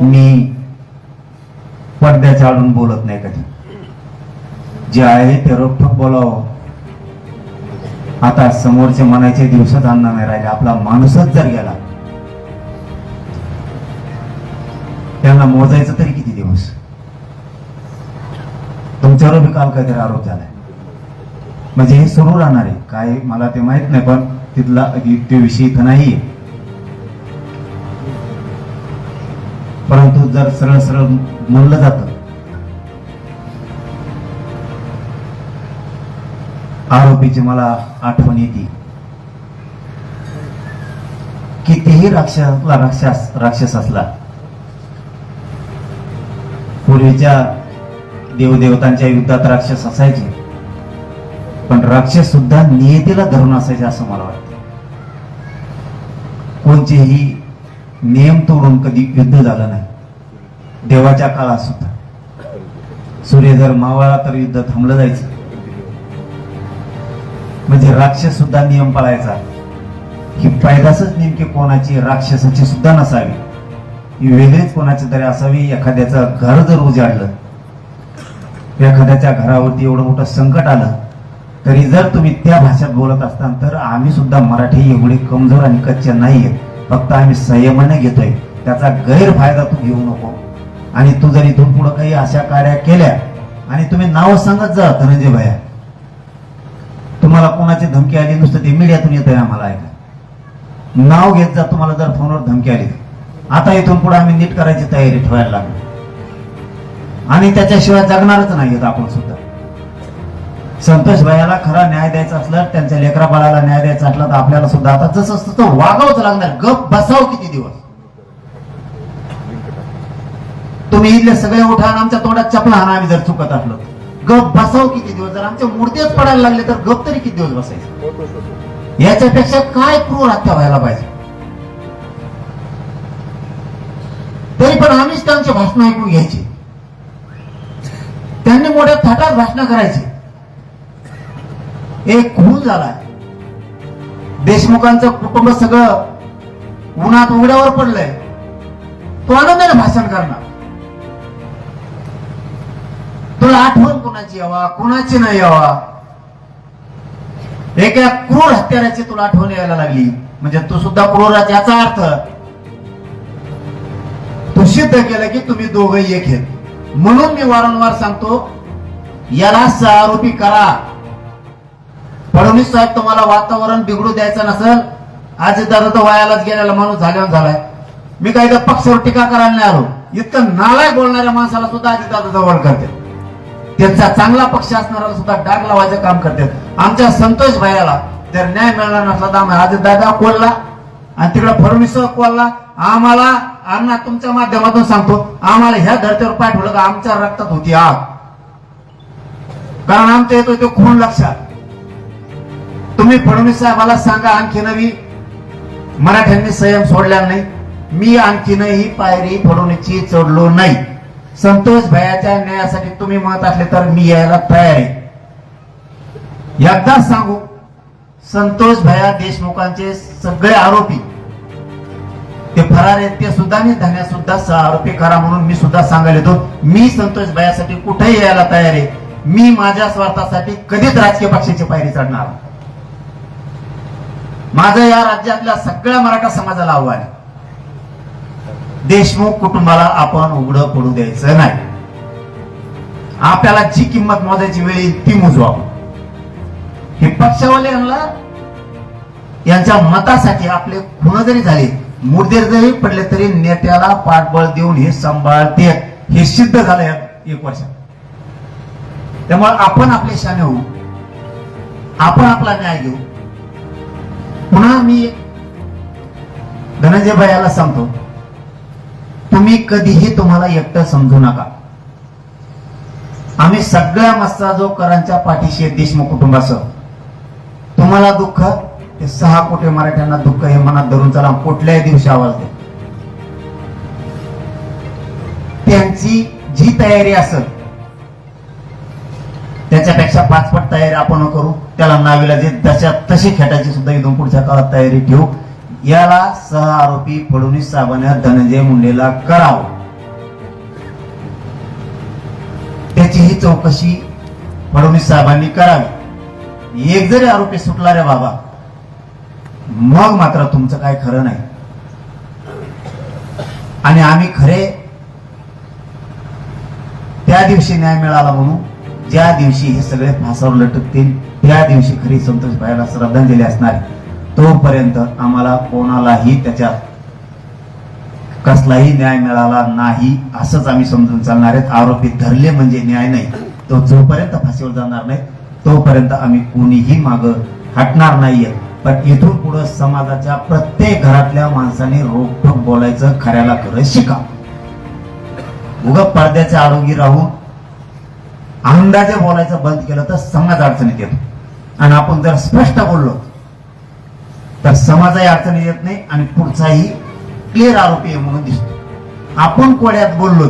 मी पडद्याच्या आडून बोलत नाही कधी. जे आहे ते रोखठोक बोलावं. आता समोरचे म्हणायचे दिवसात अन्न नाही राहिले. आपला माणूसच जर गेला, त्यांना मोजायचं तरी किती दिवस. तुमच्यावर बी काल काहीतरी आरोप झालाय, म्हणजे हे सुरू राहणार आहे. काय मला ते माहित नाही, पण तिथला ते विषय इथं नाहीये. परंतु जर सरळ सरळ म्हणलं जातं, आरोपीची मला आठवण येते. कितीही राक्षस असला, पूर्वीच्या देवदेवतांच्या युद्धात राक्षस असायचे, पण राक्षस सुद्धा नियतीला धरून असायचे असं मला वाटतं. कोणतेही नियम तोडून कधी युद्ध झालं नाही. देवाच्या काळात सुद्धा सूर्य जर मावळला तर युद्ध थांबलं जायचं. म्हणजे राक्षस सुद्धा नियम पाळायचा. ही पैदासच नेमकी कोणाची राक्षसाची सुद्धा नसावी, ही वेगळीच कोणाची तरी असावी. एखाद्याचं घर जर उजाडलं, एखाद्याच्या घरावरती एवढं मोठं संकट आलं, तरी जर तुम्ही त्या भाषेत बोलत असताल तर आम्ही सुद्धा मराठी एवढे कमजोर आणि कच्चे नाहीये. फक्त आम्ही संयमाने घेतोय. त्याचा गैरफायदा तू घेऊ नको. आणि तू जर इथून पुढे काही अशा कार्या केल्या, आणि तुम्ही नाव सांगत जा धनंजय भैया, तुम्हाला कोणाची धमकी आली, नुसतं ते मीडियातून येत आहे आम्हाला ऐका, नाव घेत जा. तुम्हाला जर फोनवर धमकी आली, आता इथून पुढे आम्ही नीट करायची तयारी ठेवायला लागलो. आणि त्याच्याशिवाय जगणारच नाहीत आपण सुद्धा. संतोष भैयाला खरा न्याय द्यायचा असला, त्यांच्या लेकरा बाळाला न्याय द्यायचा असला, तर आपल्याला सुद्धा आता जसं असतं तर वागावंच लागणार. गप बसाव किती दिवस. तुम्ही इथले सगळे उठा आणि आमच्या तोंडात चपला हाना आम्ही जर चुकत असलो. गप बसाव किती दिवस. जर आमचे मूर्तीच पडायला लागले तर गप तरी किती दिवस बसायचं. याच्यापेक्षा काय क्रूर हत्या व्हायला पाहिजे. तरी पण आम्हीच त्यांचे भाषण ऐकून घ्यायचे. त्यांनी मोठ्या थाटात भाषण करायचे. एक खून झालाय, देशमुखांचं कुटुंब सगळं उन्हात उघड्यावर पडलंय, तो आनंदाने भाषण करणार. तुला आठवण कोणाची यावा, कोणाची नाही यावा, एका क्रूर हत्याराची तुला आठवण यायला लागली म्हणजे तू सुद्धा क्रूर आहे. याचा अर्थ तू सिद्ध केलं की तुम्ही दोघंही एक आहेत. म्हणून मी वारंवार सांगतो, याला आरोपी करा. फडणवीस साहेब, तुम्हाला वातावरण बिघडू द्यायचं नसेल, अजितदादा तर वयालाच गेलेला माणूस झाल्यावर. मी काही तर पक्षावर टीका करायला नाही आलो. इतकं नालायक बोलणाऱ्या माणसाला सुद्धा अजितदादा जवळ करते. त्यांचा चांगला पक्ष असणाऱ्याला सुद्धा डाग लावायचं काम करतात. आमच्या संतोष भैयाला जर न्याय मिळणार नसला तर आम्ही अजितदादा कोल्हा आणि तिकडे फडणवीस कोल्हा आम्हाला अण्णा तुमच्या माध्यमातून सांगतो, आम्हाला ह्या धर्तीवर पाय ठेवलं का आमच्या रक्तात होती आग. कारण आमच्या येतो तो खून लक्षात. तुम्ही फडणवीस साहेबाला सांगा आणखी नवी मराठ्यांनी संयम सोडला नाही. मी आणखीनही पायरी फडणवीसची चढलो नाही. संतोष भैयाच्या न्यायासाठी तुम्ही म्हणत असले तर मी यायला तयार आहे. एकदाच सांगू, संतोष भैया देशमुखांचे सगळे आरोपी ते फरार आहेत, ते सुद्धा आणि धन्या सुद्धा आरोपी करा म्हणून मी सुद्धा सांगायला येतो. मी संतोष भैयासाठी कुठेही यायला तयार आहे. मी माझ्या स्वार्थासाठी कधीच राजकीय पक्षाची पायरी चढणार. माझं या राज्यातल्या सगळ्या मराठा समाजाला आव्हान आहे, देशमुख कुटुंबाला आपण उघडं पडू द्यायचं नाही. आपल्याला जी किंमत मोजायची वेळ येईल ती मोजू आपण. हे पक्षावाले यांच्या मतासाठी आपले खून जरी झाले, मुर्दे जरी पडले तरी नेत्याला पाठबळ देऊन हे सांभाळते, हे सिद्ध झालं या 1 वर्षात. त्यामुळे आपण आपले शाने होऊ, आपण आपला न्याय घेऊ. पुन्हा मी धनंजय भैयाला सांगतो, तुम्ही कधीही तुम्हाला एकटं समजू नका. आम्ही सगळ्या मस्साजोगकरांच्या पाठीशी आहे देशमुख कुटुंबासह. तुम्हाला दुःख, ते 6 कोटी मराठ्यांना दुःख हे मनात धरून चला, कुठल्याही दिवशी आवाज दे. त्यांची जी तयारी असेल त्याच्यापेक्षा 5 पट तयारी आपण करू. त्याला नावीला जे तशी खेटाची सुद्धा इथून पुढच्या काळात तयारी ठेवू. याला सह आरोपी फडणवीस साहेबांना धनंजय मुंडेला करावं, त्याचीही चौकशी फडणवीस साहेबांनी करावी. एक जरी आरोपी सुटला रे बाबा, मग मात्र तुमचं काय खरं नाही. आणि आम्ही खरे त्या दिवशी न्याय मिळाला म्हणून, ज्या दिवशी हे सगळे फासावर लटकतील त्या दिवशी खरी संतोष भाईला श्रद्धांजली असणार. तोपर्यंत आम्हाला कोणालाही त्याच्यात कसलाही न्याय मिळाला नाही असंच आम्ही समजून चालणार आहेत. आरोपी धरले म्हणजे न्याय नाही. तो जोपर्यंत फाशीवर जाणार नाही तोपर्यंत आम्ही कोणीही माग हटणार नाहीये. पण इथून पुढे समाजाच्या प्रत्येक घरातल्या माणसाने रोखठोक बोलायचं, खऱ्याला खरं शिका. उगा पडद्याच्या आरोगी राहून अंदाजे बोलायचं बंद केलं तर समाज अडचणीत येतो. आणि आपण जर स्पष्ट बोललो तर समाजाही अडचणीत येत नाही आणि पुढचाही क्लिअर आरोपी आहे म्हणून दिसतो. आपण कोड्यात बोललो,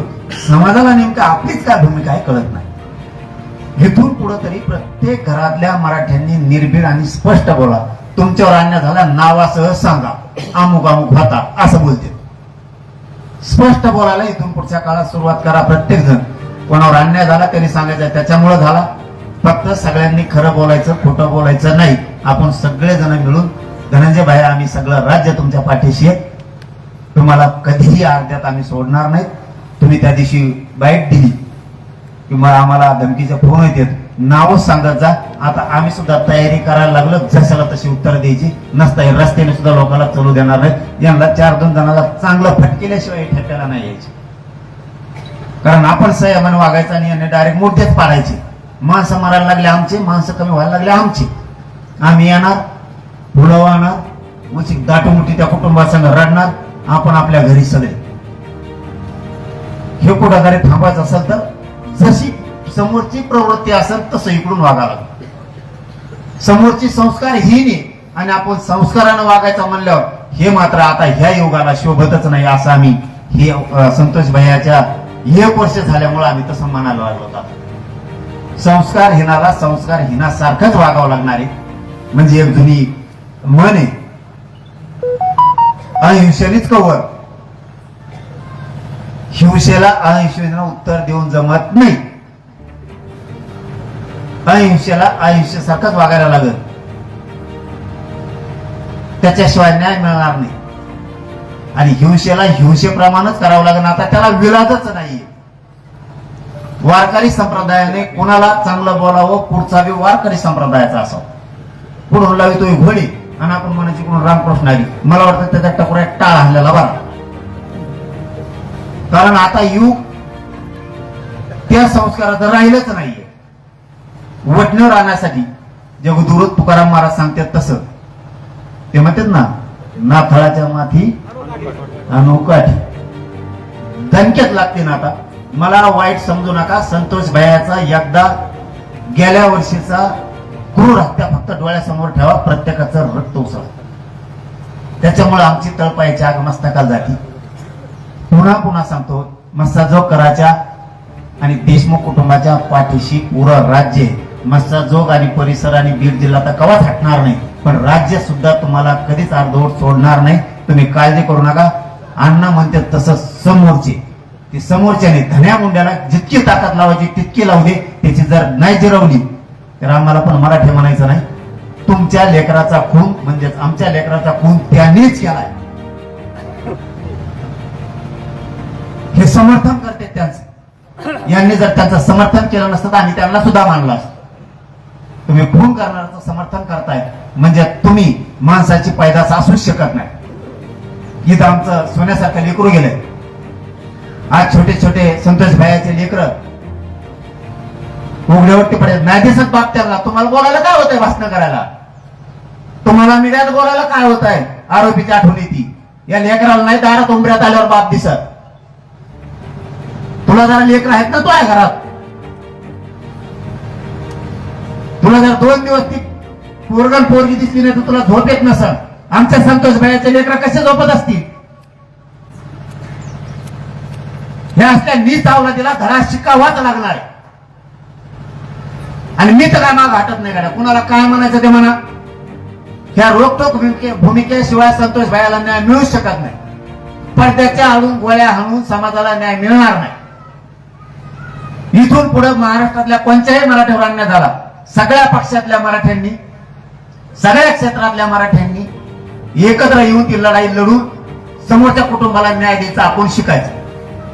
समाजाला नेमकं आपलीच काय भूमिका आहे कळत नाही. इथून पुढे तरी प्रत्येक घरातल्या मराठ्यांनी निर्भीड आणि स्पष्ट बोला. तुमच्यावर अन्याय झाला नावासह सांगा, अमुक अमुक होता असं बोलते. स्पष्ट बोलायला इथून पुढच्या काळात सुरुवात करा. प्रत्येक जण कोणावर अन्याय झाला त्यांनी सांगायचं त्याच्यामुळे झाला. फक्त सगळ्यांनी खरं बोलायचं, खोटं बोलायचं नाही. आपण सगळेजण मिळून, धनंजय भाई आम्ही सगळं राज्य तुमच्या पाठीशी आहे, तुम्हाला कधीही अर्ध्यात आम्ही सोडणार नाही. तुम्ही त्या दिवशी बाईट दिली किंवा आम्हाला धमकीचे फोन येतात, नावच सांगत जा. आता आम्ही सुद्धा तयारी करायला लागलो, जशाला तशी उत्तर द्यायची. नसता रस्त्याने सुद्धा लोकांना चालू देणार नाही. यांना 4-2 जणांना चांगलं फटकेल्याशिवाय ठेप्याला नाही यायचे. कारण आपण संयमाने वागायचं आणि यांनी डायरेक्ट मोठेच पाडायचे. माणसं मारायला लागले आमचे, माणसं कमी व्हायला लागले आमचे. आम्ही येणार, फुलं वाहणार, उचित दाटमुठी त्या कुटुंबासंग रडणार, आपण आपल्या घरी सगळे. हे कुठं थांबायचं असेल तर जशी समोरची प्रवृत्ती असेल तसं इकडून वागावं. समोरची संस्कारहीन आहे आणि आपण संस्कारानं वागायचं म्हणल्यावर हे मात्र आता ह्या युगाला शोभतच नाही. असं आम्ही हे संतोष भैयाच्या 1 वर्ष झाल्यामुळे आम्ही तसं म्हणायला लागलो होता. संस्कारहीनाला संस्कारहीनासारखंच वागावं लागणार आहे. म्हणजे एक जुनी म्हण आहे, अहिंसेनेच कवर, हिंसेला अहिंसेनं उत्तर देऊन जमत नाही. अहिंसेला अहिंसेसारखंच वागायला लागत, त्याच्याशिवाय न्याय मिळणार नाही. आणि हिंसेला हिंसेप्रमाणेच करावं लागेल. आता त्याला विलाजच नाही. वारकरी संप्रदायाने कोणाला चांगलं बोलावं, पुढचा बी वारकरी संप्रदायाचा असावा. पुढून लावितोय घोडी आणि आपण म्हणायची कोण रामकृष्ण आली. मला वाटतं त्याच्या टकोऱ्यात टाळ हल्ल्याला बरा. कारण आता युग त्या संस्काराचं राहिलंच नाहीये. वटणं राहण्यासाठी जगदुरुत तुकाराम महाराज सांगतात तसं ते म्हणतात ना, नाथळाच्या माथी अनोकाठी दणक्यात लागते ना. आता मला वाईट समजू नका. संतोष भैयाचा एकदा गेल्या वर्षीचा क्रूर हत्या फक्त डोळ्यासमोर ठेवा. प्रत्येकाचं रक्त उसळ. त्याच्यामुळे आमची तळपायाची आग मस्तकाला जाती. पुन्हा पुन्हा सांगतो, मस्साजोग कराच्या आणि देशमुख कुटुंबाच्या पाठीशी पुरं राज्य, मस्साजोग आणि परिसर आणि बीड जिल्हा तर कवाच हटणार नाही, पण राज्य सुद्धा तुम्हाला कधीच अर्धवट सोडणार नाही. तुम्ही काळजी करू नका. अण्णा म्हणते तसं समोरचे, ती समोरच्याने धन्या मुंड्याला जितकी ताकद लावायची तितकी लावू दे. त्याची जर नाही जिरवली तर आम्हाला पण मराठी म्हणायचं नाही. तुमच्या लेकराचा खून म्हणजेच आमच्या लेकराचा खून त्यांनीच केलाय हे समर्थन करते त्यांचं. यांनी जर त्यांचं समर्थन केलं नसतं तर आम्ही त्यांना सुद्धा मानलं असतं. तुम्ही खून करणाऱ्याचं समर्थन करताय म्हणजे तुम्ही माणसाची पैदास असूच शकत नाही. इथं आमचं सोन्यासारखं लेकरू गेलंय. आज छोटे छोटे संतोष भाईचे लेकर उघड्यावरती पडेल नाही दिसत बाप त्यांना. तुम्हाला बोलायला काय होतंय? भाषण करायला तुम्हाला मीडियात बोलायला काय होत आहे? आरोपीची आठवण येते. या लेकराला नाही दारात उंबऱ्यात आल्यावर बाप दिसत. तुला जरा लेकर आहेत ना, तो आहे घरात. तुला जर 2 दिवस ती पोरगण पोरगी दिसली नाही तर तुला झोप येत नसल. आमच्या संतोष भाईचे लेकर कसे झोपत असतील? हे असल्या नीच अवलादीला धडा शिकावाच लागणार आहे. आणि मी तर काय माग हटत नाही गाड्या. कुणाला काय म्हणायचं ते म्हणा. ह्या रोखोक भूमिकेशिवाय संतोष भाईला न्याय मिळू शकत नाही. पडद्याच्या आडून गोळ्या हाणून समाजाला न्याय मिळणार नाही. इथून पुढे महाराष्ट्रातल्या कोणत्याही मराठीवर अन्याय झाला, सगळ्या पक्षातल्या मराठ्यांनी, सगळ्या क्षेत्रातल्या मराठ्यांनी एकत्र येऊन ती लढाई लढून समोरच्या कुटुंबाला न्याय द्यायचा आपण शिकायचं.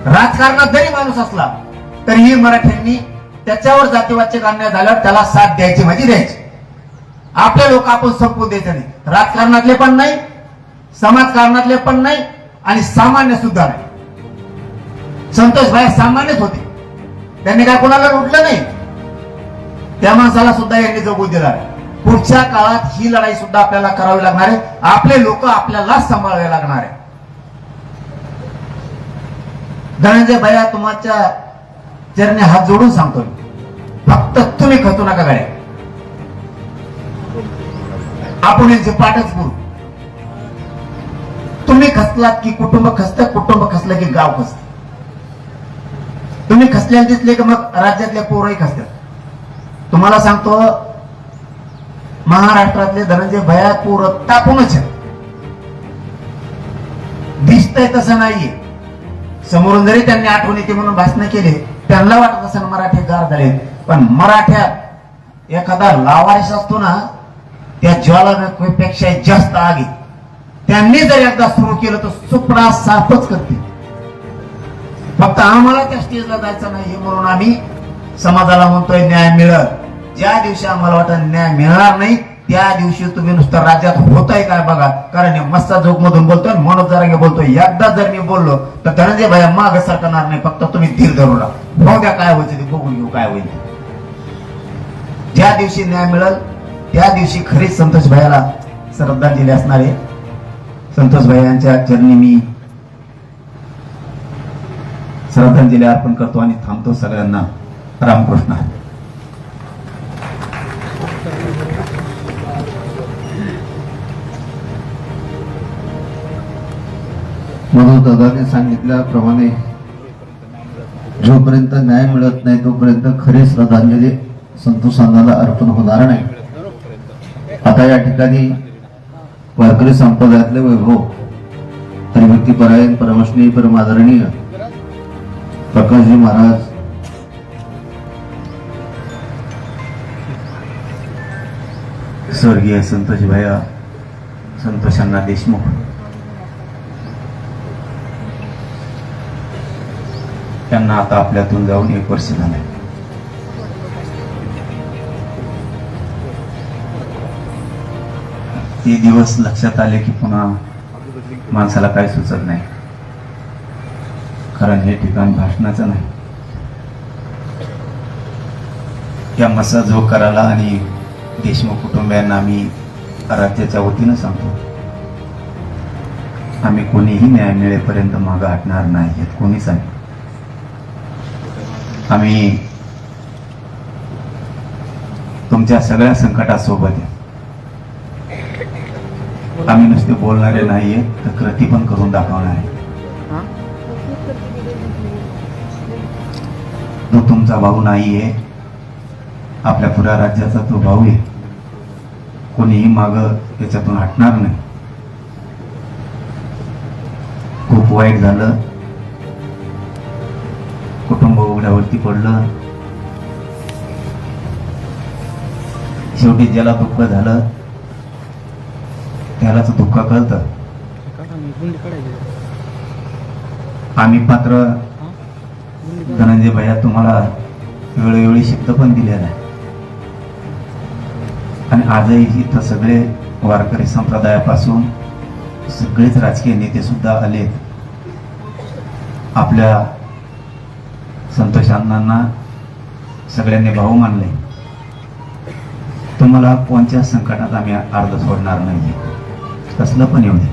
राजकारणात जरी माणूस असला तरीही मराठ्यांनी त्याच्यावर जातीवाचक अन्याय झाल्यावर त्याला साथ द्यायची म्हणजे द्यायची. आपले लोक आपण संपवून द्यायचं नाही. राजकारणातले पण नाही, समाजकारणातले पण नाही आणि सामान्य सुद्धा नाही. संतोष भाई सामान्यच होते. त्यांनी काय कोणाला लुटलं नाही. त्या माणसाला सुद्धा यांनी जगू दिला. पुढच्या काळात ही लढाई सुद्धा आपल्याला करावी लागणार आहे. आपले लोक आपल्याला सांभाळावे लागणार आहे. धनंजय भैया तुमच्या चरणी हात जोडून सांगतो, फक्त तुम्ही खचू नका गाड्या. आपण यांचे पाठच करू. तुम्ही खचलात की कुटुंब खचतं, कुटुंब खचलं की गाव खचतं. तुम्ही खचलेले दिसले की मग राज्यातले पोरही खचतात. तुम्हाला सांगतो, महाराष्ट्रातले धनंजय भैया पोरं तापूनच दिसतंय तसं नाहीये. समोरून जरी त्यांनी आठवण येते म्हणून भाषण केले, त्यांना वाटत असं मराठी गार झाले, पण मराठ्यात एखादा लावारिस असतो ना, त्या ज्वालापेक्षा जास्त आगी त्यांनी जर एकदा सुरू केलं तर सुपडा साफच करते. फक्त आम्हाला त्या स्टेजला जायचं नाही म्हणून आम्ही समाजाला म्हणतोय न्याय मिळत. ज्या दिवशी आम्हाला वाटत न्याय मिळणार नाही त्या दिवशी तुम्ही नुसतं राज्यात होतंय काय बघा. कारण मस्ता जोग मधून बोलतोय, मनोज जरांगे बोलतोय. एकदा जर मी बोललो तर धनंजय भैया माग सरकणार नाही. फक्त तुम्ही धीर धरू नका. बघा काय व्हायचं ते बघून घेऊ काय होईल. ज्या दिवशी न्याय मिळेल त्या दिवशी खरीच संतोष भैयाला श्रद्धांजली असणार आहे. संतोष भैयांच्या चरणी मी श्रद्धांजली अर्पण करतो आणि थांबतो. सगळ्यांना रामकृष्ण. मनोज दादाने सांगितल्याप्रमाणे जोपर्यंत न्याय मिळत नाही तोपर्यंत खरी श्रद्धांजली संतोष अण्णाला अर्पण होणार नाही. आता या ठिकाणी वारकरी संप्रदायातले वैभव हरिभक्ती परायण परमश्री परमादरणीय प्रकाशजी महाराज स्वर्गीय संतोष भैया संतोष अण्णा देशमुख त्यांना आता आपल्यातून जाऊन 1 वर्ष झाले. ते दिवस लक्षात आले की पुन्हा माणसाला काय सुचत नाही. कारण हे ठिकाण भाषणाचं नाही. या मसा जोकाराला आणि देशमुख कुटुंबियांना मी राज्याच्या वतीनं सांगतो, आम्ही कोणीही न्याय मिळेपर्यंत मागं हटणार नाही कोणीच आहे. आम्ही तुमच्या सगळ्या संकटासोबत आहे. आम्ही नुसते बोलणारे नाहीये तर कृती पण करून दाखवणार आहे. तो तुमचा भाऊ नाहीये, आपल्या पुऱ्या राज्याचा तो भाऊ आहे. कोणीही माग त्याच्यातून हटणार नाही. खूप वाईट झालं, कुटुंब उघड्यावरती पडलं. शेवटी ज्याला दुःख झालं त्यालाच दुःख कळतं. आम्ही मात्र धनंजय भैया तुम्हाला वेळोवेळी शब्द पण दिलेला आहे. आणि आजही इथं सगळे वारकरी संप्रदायापासून सगळेच राजकीय नेते सुद्धा आलेत. आपल्या संतोष अण्णांना सगळ्यांनी भाऊ मानले. तुम्हाला कोणत्या संकटात आम्ही अर्ध सोडणार नाही. कसलं पण येऊ दे.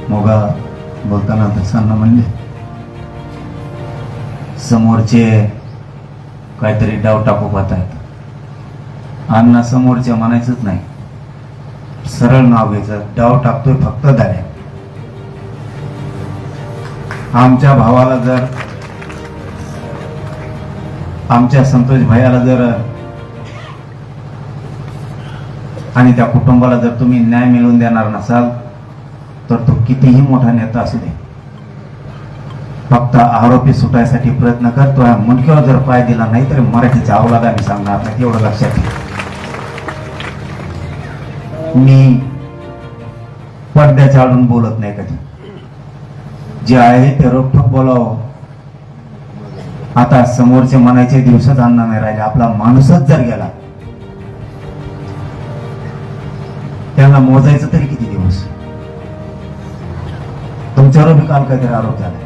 मोगा बोलताना दसांना म्हणले समोरचे काहीतरी डाव टाकू पाहत आहेत. अण्णा समोरच्या म्हणायचंच नाही, सरळ नाव घ्यायचं. डाव टाकतोय फक्त दाऱ्या. आमच्या भावाला जर, आमच्या संतोष भाईला जर आणि त्या कुटुंबाला जर तुम्ही न्याय मिळवून देणार नसाल तर तो कितीही मोठा नेता असू दे, फक्त आरोपी सुटायसाठी प्रयत्न करतो. मुंडक्यावर जर पाय दिला नाही तर मराठीच्या अवलाद आम्ही सांगणार नाही. एवढं लक्षात ठेवा. मी पडद्याच्या आडून बोलत नाही कधी. जे आहे ते रोखठोक बोलावं. आता समोरचे म्हणायचे दिवसच आणणार नाही राहिले. आपला माणूसच जर गेला त्यांना मोजायचं तरी किती दिवस. तुमच्यावर बी काल काहीतरी आरोप झाला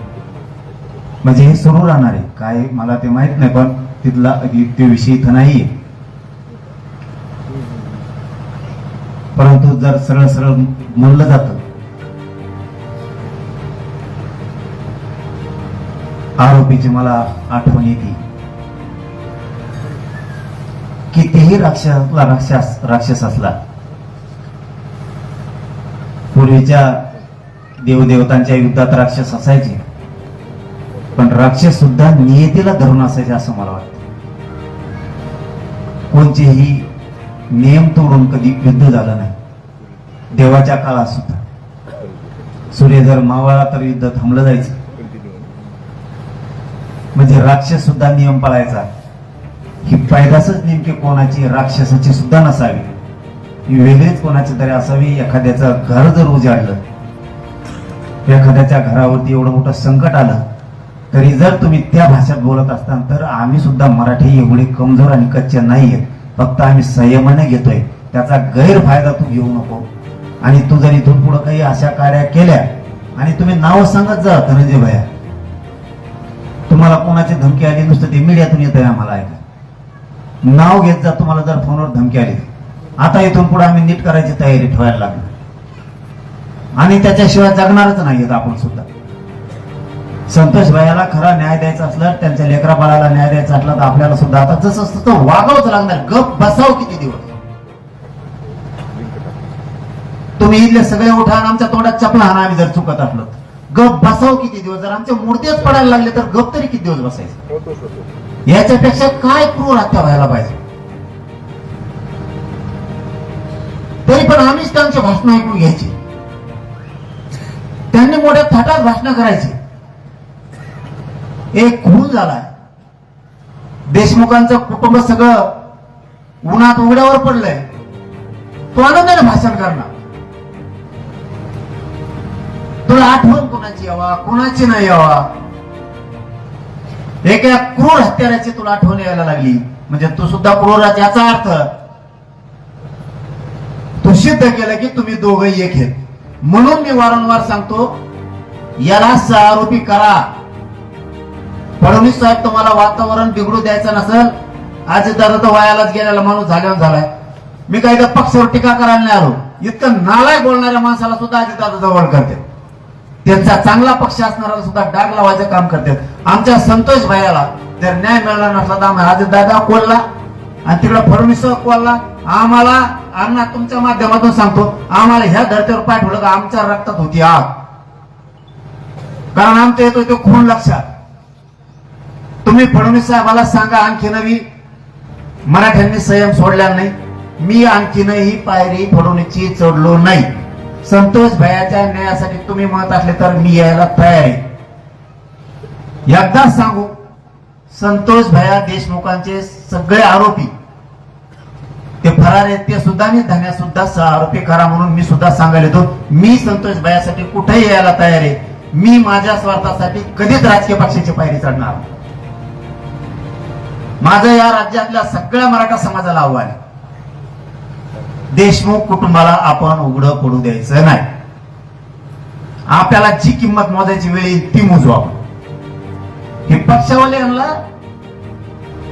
म्हणजे हे सुरू राहणार आहे. काय मला ते माहित नाही, पण तिथला ते विषय इथं नाहीये. परंतु जर सरळ सरळ म्हणलं जातं आरोपीची मला आठवण येते. कितीही राक्षस असला, पूर्वीच्या देवदेवतांच्या युद्धात राक्षस असायचे, पण राक्षस सुद्धा नियतीला धरून असायचे असं मला वाटतं. कोणतेही नियम तोडून कधी युद्ध झालं नाही. देवाच्या काळात सुद्धा सूर्य जर मावळला तर युद्ध थांबलं जायचं. म्हणजे राक्षस सुद्धा नियम पाळायचा. ही पैदासच नेमकी कोणाची राक्षसाची सुद्धा नसावी, ही वेगळीच कोणाची तरी असावी. एखाद्याचं घर जर उजाडलं, एखाद्याच्या घरावरती एवढं मोठं संकट आलं तरी जर तुम्ही त्या भाषेत बोलत असताल तर आम्ही सुद्धा मराठी एवढे कमजोर आणि कच्चे नाहीये. फक्त आम्ही संयमाने घेतोय. त्याचा गैरफायदा तू घेऊ नको. आणि तू जर इथून पुढे काही अशा कार्या केल्या आणि तुम्ही नाव सांगत जा धनंजय भैया, तुम्हाला कोणाची धमकी आली, नुसतं ते मीडियातून येत आहे आम्हाला ऐका, नाव घेत जा. तुम्हाला जर फोनवर धमकी आली, आता इथून पुढे आम्ही नीट करायची तयारी ठेवायला लागणार आणि त्याच्याशिवाय जगणारच नाहीयेत आपण सुद्धा. संतोष भाईला खरा न्याय द्यायचा असला, त्यांच्या लेकरा बाळाला न्याय द्यायचा असला तर आपल्याला सुद्धा आता जसं असतं तर वागावंच लागणार. गप बसाव किती दिवस. तुम्ही इथले सगळे उठा आणि आमच्या तोंडात चपला हाना आम्ही जर चुकत असलो. गप बसाव किती दिवस. जर आमचे मूर्तीच पडायला लागले तर गप तरी किती दिवस बसायचं. याच्यापेक्षा काय क्रूर हत्या व्हायला पाहिजे. तरी पण आम्हीच त्यांचे भाषण ऐकून घ्यायची. त्यांनी मोठ्या थाटात भाषण करायची. एक खून झालाय, देशमुखांचं कुटुंब सगळं उन्हात उघड्यावर पडलंय, तो आनंदाने भाषण करणार. तुला आठवण कोणाची यावा, कोणाची नाही यावा. एका क्रूर हत्याराची तुला आठवण यायला लागली म्हणजे तू सुद्धा क्रूराच. याचा अर्थ तू सिद्ध केलं की तुम्ही दोघंही एक आहेत. म्हणून मी वारंवार सांगतो, याला आरोपी करा. फडणवीस साहेब तुम्हाला वातावरण बिघडू द्यायचं नसेल, अजितदादा तर वयालाच गेलेला माणूस झालाय. मी काही तर पक्षावर टीका करायला नाही आलो. इतकं नालायक बोलणाऱ्या माणसाला सुद्धा अजितदादा जवळ करते. त्यांचा चांगला पक्ष असणारा सुद्धा डाग लावायचं काम करतात. आमच्या संतोष भाईला जर न्याय मिळाला नसला तर आम्ही आज दादा कोल्हा आणि तिकडे फडणवीस कोल्हा. आम्हाला अण्णा तुमच्या माध्यमातून सांगतो, आम्हाला ह्या धर्तीवर पाय ठेवलं का आमच्या रक्तात होती आग. कारण आमच्या येतो तो खून लक्षात. तुम्ही फडणवीस साहेबाला सांगा आणखी नवी मराठ्यांनी संयम सोडला नाही. मी आणखीनही पायरी फडणवीसची चढलो नाही. संतोष भैयाच्या न्यायासाठी तुम्ही म्हणत असले तर मी यायला तयार आहे. एकदा सांगू, संतोष भैया देशमुखांचे सगळे आरोपी ते फरार आहेत, ते सुद्धा मी धन्या सुद्धा सह आरोपी करा म्हणून मी सुद्धा सांगायला येतो. मी संतोष भैयासाठी कुठेही यायला तयार आहे. मी माझ्या स्वार्थासाठी कधीच राजकीय पक्षाची पायरी चढणार. माझं या राज्यातल्या सगळ्या मराठा समाजाला आव्हान आहे, देशमुख कुटुंबाला आपण उघडं पडू द्यायचं नाही. आपल्याला जी किंमत मोजायची वेळ येईल ती मोजू आपण. हे पक्षावाले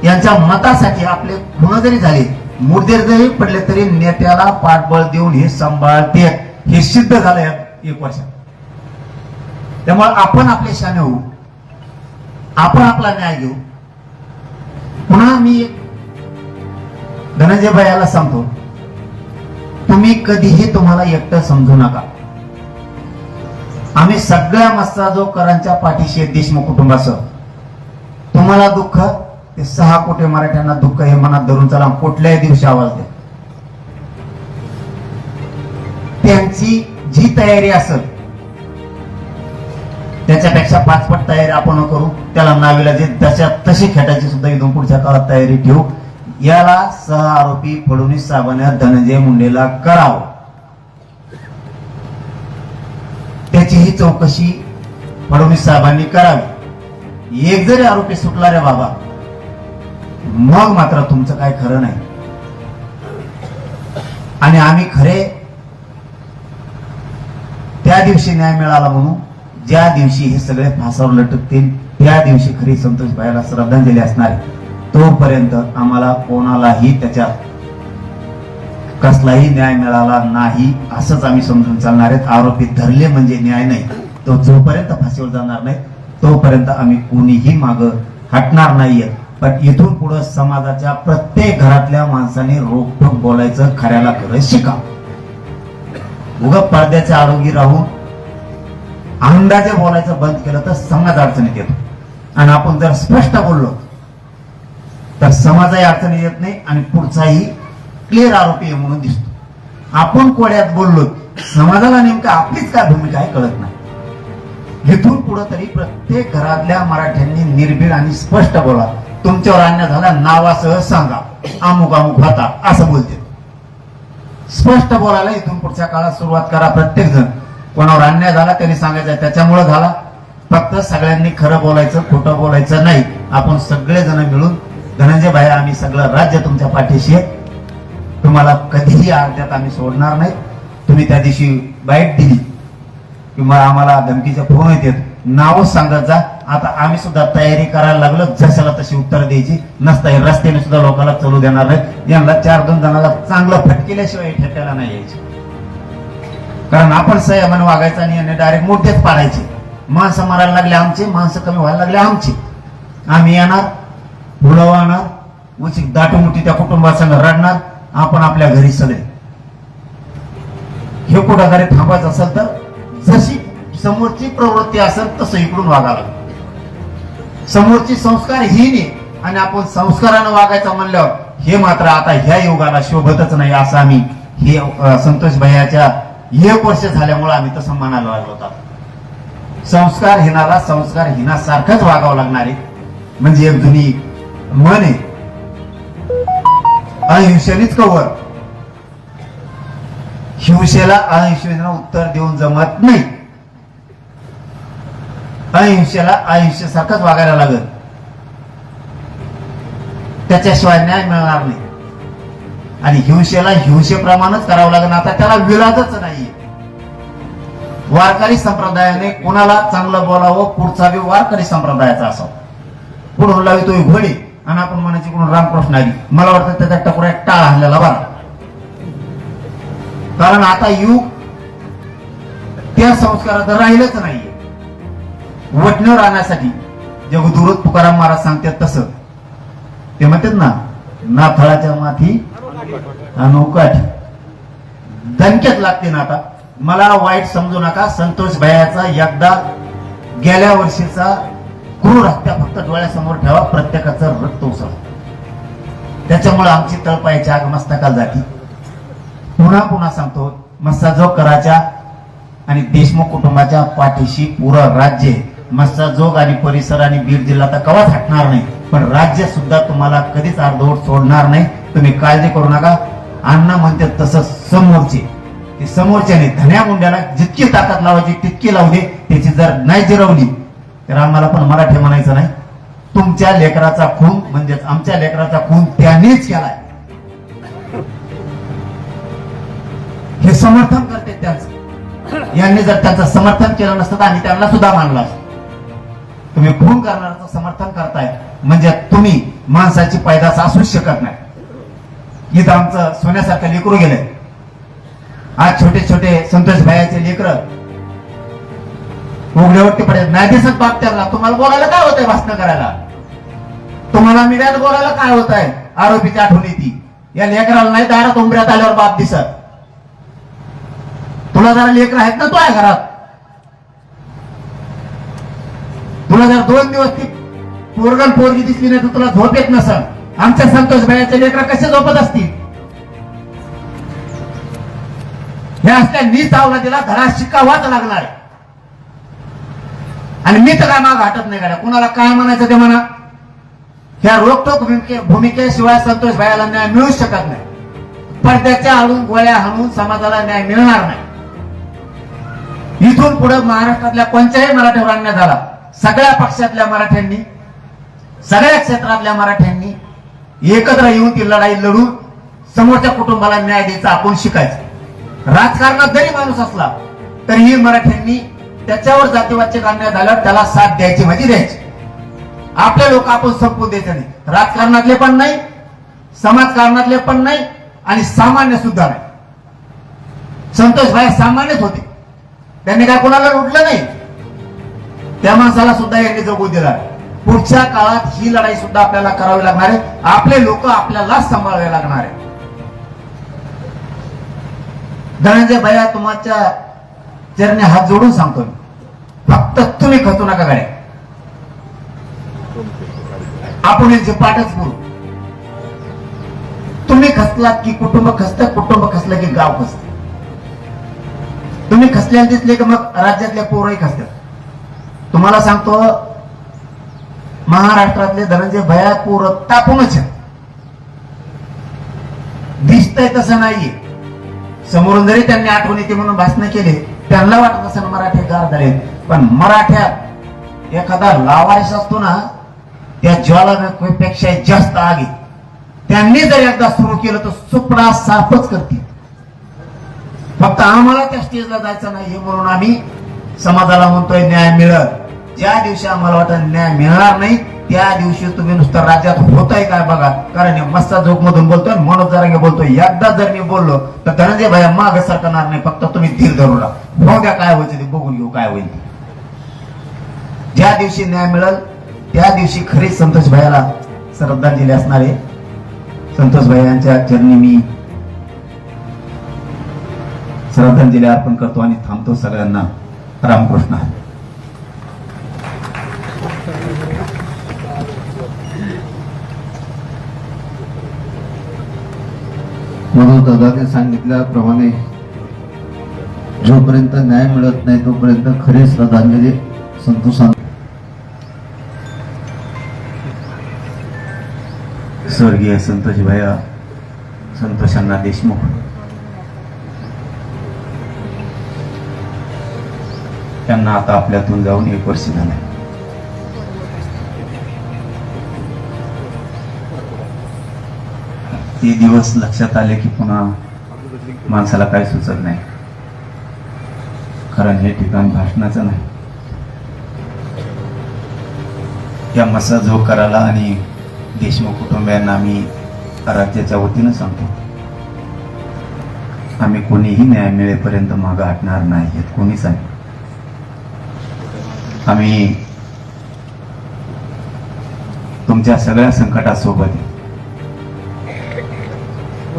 यांच्या मतासाठी आपले खून जरी झाले, मुर्दे जरी पडले तरी नेत्याला पाठबळ देऊन हे सांभाळते, हे सिद्ध झालं या 1 वर्षात. त्यामुळे आपण आपले शाने होऊ, आपण आपला न्याय घेऊ. पुन्हा मी धनंजय भैयाला सांगतो, तुम्ही कधीही तुम्हाला एकटं समजू नका. आम्ही सगळ्या मस्साजोकरांच्या पाठीशी देशमुख कुटुंबासह. तुम्हाला दुःख, ते 6 कोटी मराठ्यांना दुःख हे मनात धरून चला. कुठल्याही दिवशी आवाज द्या. त्यांची जी तयारी असेल त्याच्यापेक्षा 5 पट तयारी आपण करू. त्याला नावीला जे तशी खेटायची सुद्धा इथून पुढच्या काळात तयारी ठेवू. याला सह आरोपी फडणवीस साहेबांना धनंजय मुंडेला करावं, त्याचीही चौकशी फडणवीस साहेबांनी करावी. एक जरी आरोपी सुटला रे बाबा, मग मात्र तुमचं काय खरं नाही. आणि आम्ही खरे त्या दिवशी न्याय मिळाला म्हणून, ज्या दिवशी हे सगळे फासावर लटकतील त्या दिवशी खरी संतोष भाईला श्रद्धांजली असणार आहे. तोपर्यंत आम्हाला कोणालाही त्याच्यात कसलाही न्याय मिळाला नाही असंच आम्ही समजून चालणार आहेत. आरोपी धरले म्हणजे न्याय नाही. तो जोपर्यंत फाशीवर जाणार नाही तोपर्यंत आम्ही कोणीही माग हटणार नाहीये. पण इथून पुढे समाजाच्या प्रत्येक घरातल्या माणसाने रोखोक बोलायचं, खऱ्याला खरं शिका. उगा पडद्याच्या आरोग्य राहून अंदाजे बोलायचं बंद केलं तर समाज अडचणीत येतो. आणि आपण जर स्पष्ट बोललो तर समाजाही अडचणीत येत नाही आणि पुढचाही क्लिअर आरोपी आहे म्हणून दिसतो. आपण कोड्यात बोललो, समाजाला नेमकं आपलीच काय भूमिका आहे कळत नाही. इथून पुढे तरी प्रत्येक घरातल्या मराठ्यांनी निर्भीड आणि स्पष्ट बोला. तुमच्यावर अन्याय झाला नावासह सांगा, अमुक अमुक होता असं बोलते. स्पष्ट बोलायला इथून पुढच्या काळात सुरुवात करा. प्रत्येक जण कोणावर अन्याय झाला त्यांनी सांगायचं त्याच्यामुळे झाला. फक्त सगळ्यांनी खरं बोलायचं, खोटं बोलायचं नाही. आपण सगळेजण मिळून धनंजय भाई आम्ही सगळं राज्य तुमच्या पाठीशी आहे. तुम्हाला कधीही अर्ध्यात आम्ही सोडणार नाही. तुम्ही त्या दिवशी बाईट दिली किंवा आम्हाला धमकीचे फोन येतात, नाव सांगत जा. आता आम्ही सुद्धा तयारी करायला लागलो, जशाला तशी उत्तर द्यायची. नसता रस्त्याने सुद्धा लोकांना चालू देणार नाही. यांना 4-2 जणांना चांगलं फटकेल्याशिवाय ठेकायला नाही यायचे. कारण आपण संयमाने वागायचं आणि यांनी डायरेक्ट मोठेच पाडायचे. माणसं मारायला लागले आमचे, माणसं कमी व्हायला लागले आमचे. आम्ही येणार, बुडवणार, उचित दाटमुटी त्या कुटुंबासंग रडणार. आपण आपल्या घरी सगळे. हे कुठं घरी थांबायचं असेल तर जशी समोरची प्रवृत्ती असेल तसं इकडून वागावं. समोरची संस्कारहीन आहे आणि आपण संस्कारानं वागायचं म्हणल्यावर हे मात्र आता ह्या युगाला शोभतच नाही. असं आम्ही हे संतोष भैयाच्या 1 वर्ष झाल्यामुळे आम्ही तसं म्हणायला लागलो होता. संस्कारहीनाला संस्कारहीनासारखंच वागावं लागणार आहे. म्हणजे एक जुनी म्हण आहे, अहिंसेनेच कवर. हिंसेला अहिंसेनं उत्तर देऊन जमत नाही. अहिंसेला अहिंसेसारखंच वागायला लागत, त्याच्याशिवाय न्याय मिळणार नाही. आणि हिंसेला हिंसेप्रमाणेच करावं लागेल. आता त्याला विरोधच नाही. वारकरी संप्रदायाने कोणाला चांगलं बोलावं, पुढचा बी वारकरी संप्रदायाचा असावा. पुढून लावितोय घोडे आणि आपण म्हणायची कोण रामकृष्ण आली. मला वाटतं त्याच्या टकोरा एक टाळ आणलेला बरा. कारण आता युग त्या संस्कारात राहिलंच नाहीये. वटणं राहण्यासाठी जगदुरत तुकाराम महाराज सांगतात तसं ते म्हणतात ना, नाथळाच्या माथी अनोकाठी दणक्यात लागते ना. आता मला वाईट समजू नका, संतोष भैयाचा एकदा गेल्या वर्षीचा क्रूर हत्या फक्त डोळ्यासमोर ठेवा, प्रत्येकाचं रक्त उसळ. त्याच्यामुळे आमची तळपायाची आग मस्तकाला जाती. पुन्हा पुन्हा सांगतो, मस्साजोग कराच्या आणि देशमुख कुटुंबाच्या पाठीशी पुरं राज्य आहे. मस्साजोग आणि परिसर आणि बीड जिल्हा तर कवाच हटणार नाही, पण राज्य सुद्धा तुम्हाला कधीच अर्धवट सोडणार नाही. तुम्ही काळजी करू नका. अण्णा म्हणतात तसं समोरचे, ते समोरच्याने धन्या मुंड्याला जितकी ताकद लावायची तितकी लावू दे. त्याची जर नाही जिरवली तर आम्हाला पण मराठी म्हणायचं नाही. तुमच्या लेकराचा खून म्हणजेच आमच्या लेकराचा खून त्यांनीच केलाय, हे समर्थन करते त्यांचं. यांनी जर त्यांचं समर्थन केलं नसतं तर आम्ही त्यांना सुद्धा मानलं असतं. तुम्ही खून करणाऱ्याचं समर्थन करताय म्हणजे तुम्ही माणसाची पैदास असूच शकत नाही. इथं आमचं सोन्यासारखं लेकरू गेलंय. आज छोटे छोटे संतोष भाईचे लेकर उघड्यावरती पडेल नाही दिसत बाप त्यांना. तुम्हाला बोलायला काय होतंय? भाषण करायला तुम्हाला मीडियात बोलायला काय होत आहे? आरोपीची आठवण येते. या लेकराला नाही दारात उंबऱ्यात आल्यावर बाप दिसत. तुला जरा लेकर आहेत ना, तू आहे घरात. तुला जर 2 दिवस ती पोरगण पोरगी दिसली नाही तर तुला झोप येत नसल. आमच्या संतोष भाईचे लेकर कसे झोपत असतील? हे असल्या नीच अवलादीला धडा शिकावाच लागणार. आणि मी तर काय माग हटत नाही गाड्या. कुणाला काय म्हणायचं ते म्हणा. ह्या रोखोक भूमिकेशिवाय संतोष भाईला न्याय मिळू शकत नाही. पडद्याच्या आडून गोळ्या हाणून समाजाला न्याय मिळणार नाही. इथून पुढे महाराष्ट्रातल्या कोणत्याही मराठ्यावर अन्याय झाला, सगळ्या पक्षातल्या मराठ्यांनी, सगळ्या क्षेत्रातल्या मराठ्यांनी एकत्र येऊन ती लढाई लढून समोरच्या कुटुंबाला न्याय द्यायचा आपण शिकायचं. राजकारणात जरी माणूस असला तरीही मराठ्यांनी त्याच्यावर जातीवादचे अन्याय झाल्यावर त्याला साथ द्यायची म्हणजे द्यायची. आपले लोक आपण संपवून द्यायचे नाही. राजकारणातले पण नाही, समाजकारणातले पण नाही आणि सामान्य सुद्धा नाही. संतोष भाई सामान्यच होते. त्यांनी काय कोणाला लुटलं नाही. त्या माणसाला सुद्धा यांनी जगू दिला. पुढच्या काळात ही लढाई सुद्धा आपल्याला करावी लागणार आहे. आपले लोक आपल्याला सांभाळावे लागणार आहे. धनंजय भैया, तुमच्या चरणी हात जोडून सांगतो, फक्त तुम्ही खचू नका गाड्या. आपण यांचे पाठच करू. तुम्ही खचलात की कुटुंब खचतं, कुटुंब खचलं की गाव खचतं. तुम्ही खचल्याला दिसले की मग राज्यातल्या पोरही खचतात. तुम्हाला सांगतो, महाराष्ट्रातले धनंजय भैया पोरं तापूनच दिसतंय तसं नाहीये. समोरून जरी त्यांनी आठवण येते म्हणून भाषण केले, त्यांना वाटत असं मराठी गार झाले, पण मराठ्यात एखादा लावारिस असतो ना, त्या ज्वालापेक्षा जास्त आग आहे. त्यांनी जर एकदा सुरू केलं तर सुपडा साफच करतील. फक्त आम्हाला त्या स्टेजला जायचं नाही म्हणून आम्ही समाजाला म्हणतोय न्याय मिळत. ज्या दिवशी आम्हाला वाटत न्याय मिळणार नाही त्या दिवशी तुम्ही नुसतं राज्यात होतंय काय बघा. कारण मस्ता जोक मधून बोलतोय, मनोज जरांगे बोलतोय. एकदा जर मी बोललो तर धनंजय भैया माग सरकणार नाही. फक्त तुम्ही धीर धरू नका. हो द्या, काय व्हायचं ते बघून घेऊ काय होईल. ज्या दिवशी न्याय मिळेल त्या दिवशी खरी संतोष भैयाला श्रद्धांजली असणार आहे. संतोष भैयांच्या चरणी मी श्रद्धांजली अर्पण करतो आणि थांबतो. सगळ्यांना रामकृष्ण. म्हणून दादाने सांगितल्याप्रमाणे जोपर्यंत न्याय मिळत नाही तोपर्यंत खरी श्रद्धांजली संतोष स्वर्गीय संतोष भैया, संतोष अण्णा देशमुख त्यांना आता आपल्यातून जाऊन 1 वर्ष झालं. ते दिवस लक्षात आले की पुन्हा माणसाला काय सुचत नाही. कारण हे ठिकाण भाषणाचं नाही. या मसा जो करायला आणि देशमुख कुटुंबियांना आम्ही राज्याच्या वतीनं सांगतो, आम्ही कोणीही न्याय मिळेपर्यंत मागे हटणार नाही. कोणीच आहे आम्ही तुमच्या सगळ्या संकटासोबत आहे.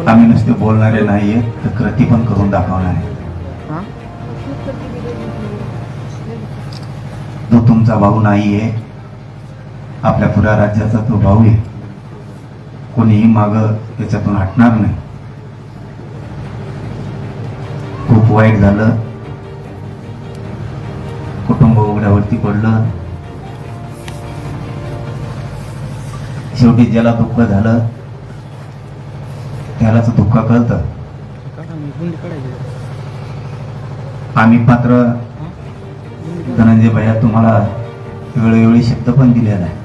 आम्ही नुसते बोलणारे नाहीये तर कृती पण करून दाखवणार आहे. तो तुमचा भाऊ नाहीये, आपल्या पुऱ्या राज्याचा तो भाऊ आहे. कोणीही माग त्याच्यातून हटणार नाही. खूप वाईट झालं, कुटुंब उघड्यावरती पडलं. शेवटी ज्याला दुःख झालं त्यालाच दुःख कळतं. आम्ही मात्र धनंजय भैया तुम्हाला वेळोवेळी शब्द पण दिलेला आहे.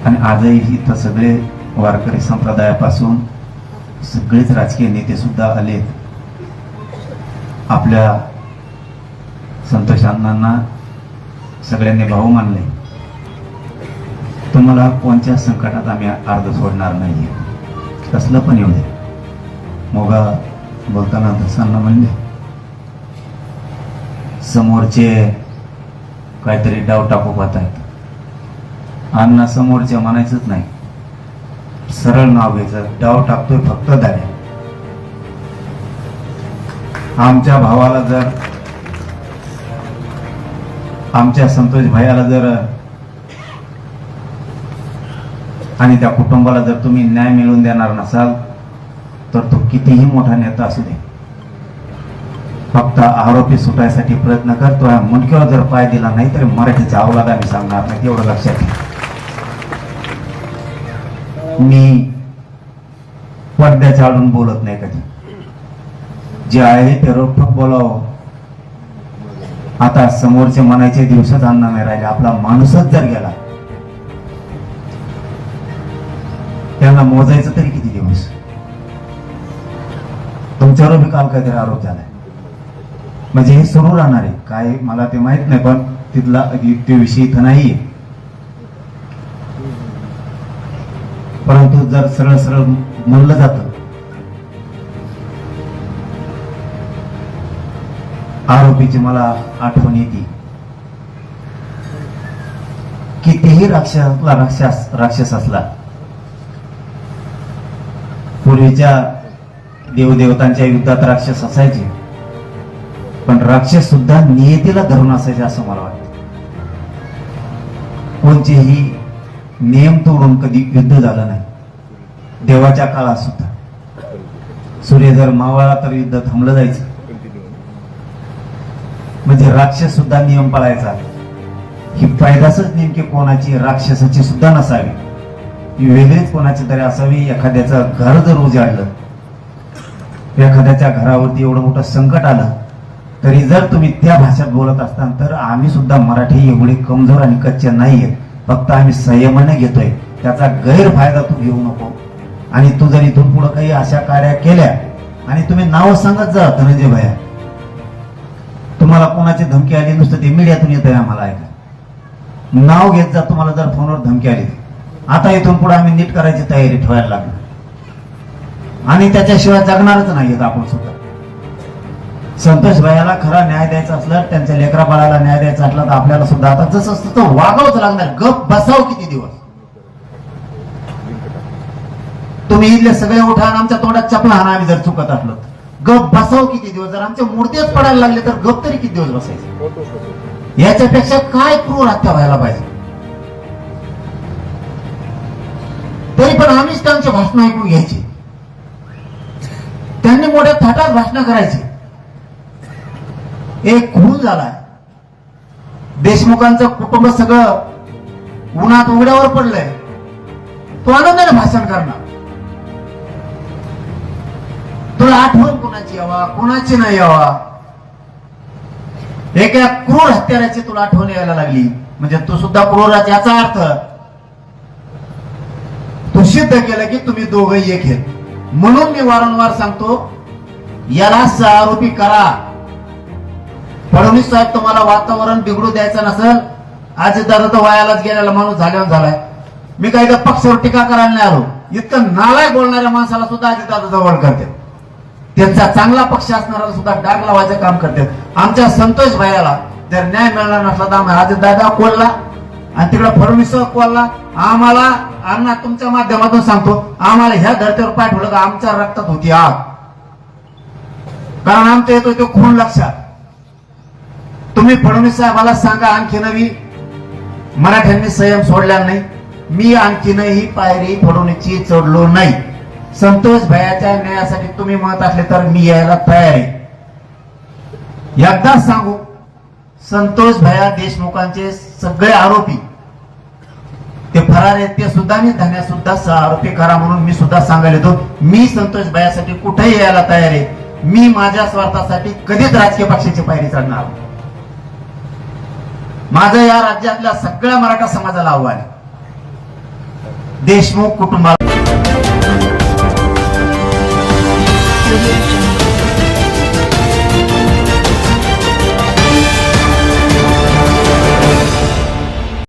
आणि आजही इथं सगळे वारकरी संप्रदायापासून सगळेच राजकीय नेते सुद्धा आलेत. आपल्या संतोष अण्णांना सगळ्यांनी भाऊ मानले. तुम्हाला कोणत्या संकटात आम्ही अर्ध सोडणार नाहीये, कसलं पण येऊ दे. मोगा बोलताना दसांना म्हणले समोरचे काहीतरी डाव टाकू पाहत आहेत. अण्णा समोरचे म्हणायचंच नाही, सरळ नाव घ्यायचं. डाव टाकतोय फक्त दाड्या. आमच्या भावाला जर, आमच्या संतोष भाईला जर आणि त्या कुटुंबाला जर तुम्ही न्याय मिळवून देणार नसाल तर तो कितीही मोठा नेता असू दे, फक्त आरोपी सुटायसाठी प्रयत्न करतोय. मुंडक्यावर जर पाय दिला नाही तर मराठीच्या अवलाद आम्ही सांगणार नाही, एवढं लक्षात घ्या. मी पडद्याच्या आडून बोलत नाही कधी. जे आहे ते रोखोक बोलावं. आता समोरचे म्हणायचे दिवसच आणणार नाही राहिले. आपला माणूसच जर गेला त्यांना मोजायचं तरी किती दिवस. तुमच्यावर बी काल काहीतरी आरोप झालाय, म्हणजे हे सुरू राहणार आहे काय मला ते माहित नाही, पण तिथला ते विषय इथं नाहीये. परंतु जर सरळ सरळ म्हणलं जातं आरोपीची मला आठवण येते. कितीही राक्षस असला, पूर्वीच्या देवदेवतांच्या युद्धात राक्षस असायचे, पण राक्षस सुद्धा नियतीला धरून असायचे असं मला वाटतं. कोणतेही नियम तोडून कधी युद्ध झालं नाही. देवाच्या काळात सुद्धा सूर्य जर मावळला तर युद्ध थांबलं जायचं. म्हणजे राक्षस सुद्धा नियम पाळायचा. ही पैदासच नेमकी कोणाची राक्षसाची सुद्धा नसावी, ही वेगळीच कोणाची तरी असावी. एखाद्याचं घर जर उजाडलं, एखाद्याच्या घरावरती एवढं मोठं संकट आलं, तरी जर तुम्ही त्या भाषेत बोलत असताल तर आम्ही सुद्धा मराठी एवढे कमजोर आणि कच्चे नाहीये. फक्त आम्ही संयमाने घेतोय, त्याचा गैरफायदा तू घेऊ नको. आणि तू जर इथून पुढे काही अशा कार्या केल्या आणि तुम्ही नाव सांगत जा धनंजय भैया, तुम्हाला कोणाची धमकी आली, नुसतं ते मीडियातून येत आहे आम्हाला ऐका, नाव घेत जा. तुम्हाला जर फोनवर धमकी आली, आता इथून पुढे आम्ही नीट करायची तयारी ठेवायला लागलो आणि त्याच्याशिवाय जगणारच नाहीयेत आपण सुद्धा. संतोष भाईला खरा न्याय द्यायचा असला, त्यांच्या लेकरा बाळाला न्याय द्यायचा असला तर आपल्याला सुद्धा आता जसं असतं तो वागावच लागणार. गप बसाव किती दिवस. तुम्ही इथले सगळे उठा आणि आमच्या तोंडात चपला हाना आम्ही जर चुकत असलो. गप बसाव किती दिवस. जर आमच्या मूर्तीच पडायला लागले तर गप तरी किती दिवस बसायचे. याच्यापेक्षा काय क्रूर हत्या व्हायला पाहिजे. तरी पण आम्हीच त्यांचे भाषण ऐकून घ्यायचे. त्यांनी मोठ्या थाटात भाषण करायची. एक खून झालाय, देशमुखांचं कुटुंब सगळं उन्हात उघड्यावर पडलंय, तो आनंदाने भाषण करणार. तुला आठवण कोणाची यावा, कोणाची नाही यावा, एका क्रूर हत्याराची तुला आठवण यायला लागली म्हणजे तू सुद्धा क्रूराच. याचा अर्थ तू सिद्ध केलं की तुम्ही दोघंही एक आहेत. म्हणून मी वारंवार सांगतो, याला आरोपी करा. फडणवीस साहेब तुम्हाला वातावरण बिघडू द्यायचं नसेल, अजितदादा तर वयालाच गेलेला माणूस झाल्यावर झालाय. मी काही तर पक्षावर टीका करायला नाही आलो. इतकं नालायक बोलणाऱ्या माणसाला सुद्धा अजितदादा जवळ करते. त्यांचा चांगला पक्ष असणारा सुद्धा डाग लावायचं काम करतात. आमच्या संतोष भाईला जर न्याय मिळाला नसला तर आम्हाला दादा कोल्हा आणि तिकडे फडणवीस कोल्हा. आम्हाला अण्णा तुमच्या माध्यमातून सांगतो, आम्हाला ह्या धर्तीवर पाय ठेवलं का आमच्या रक्तात होती आग. कारण आमच्या येतो तो खून लक्षात. तुम्ही फडणवीस साहेबाला सांगा आणखी नवी मराठ्यांनी संयम सोडला नाही. मी आणखीनही पायरी फडणवीसची चढलो नाही. संतोष भैयाच्या न्यायासाठी तुम्ही म्हणत असले तर मी यायला तयार आहे. एकदाच सांगू, संतोष भैया देशमुखांचे सगळे आरोपी ते फरार आहेत, ते सुद्धा मी धन्या सुद्धा सह आरोपी करा म्हणून मी सुद्धा सांगायला येतो. मी संतोष भैयासाठी कुठेही यायला तयार आहे. मी माझ्या स्वार्थासाठी कधीच राजकीय पक्षाची पायरी चढणार. माझं या राज्यातल्या सगळ्या मराठा समाजाला आव्हान आहे. देशमुख कुटुंबाला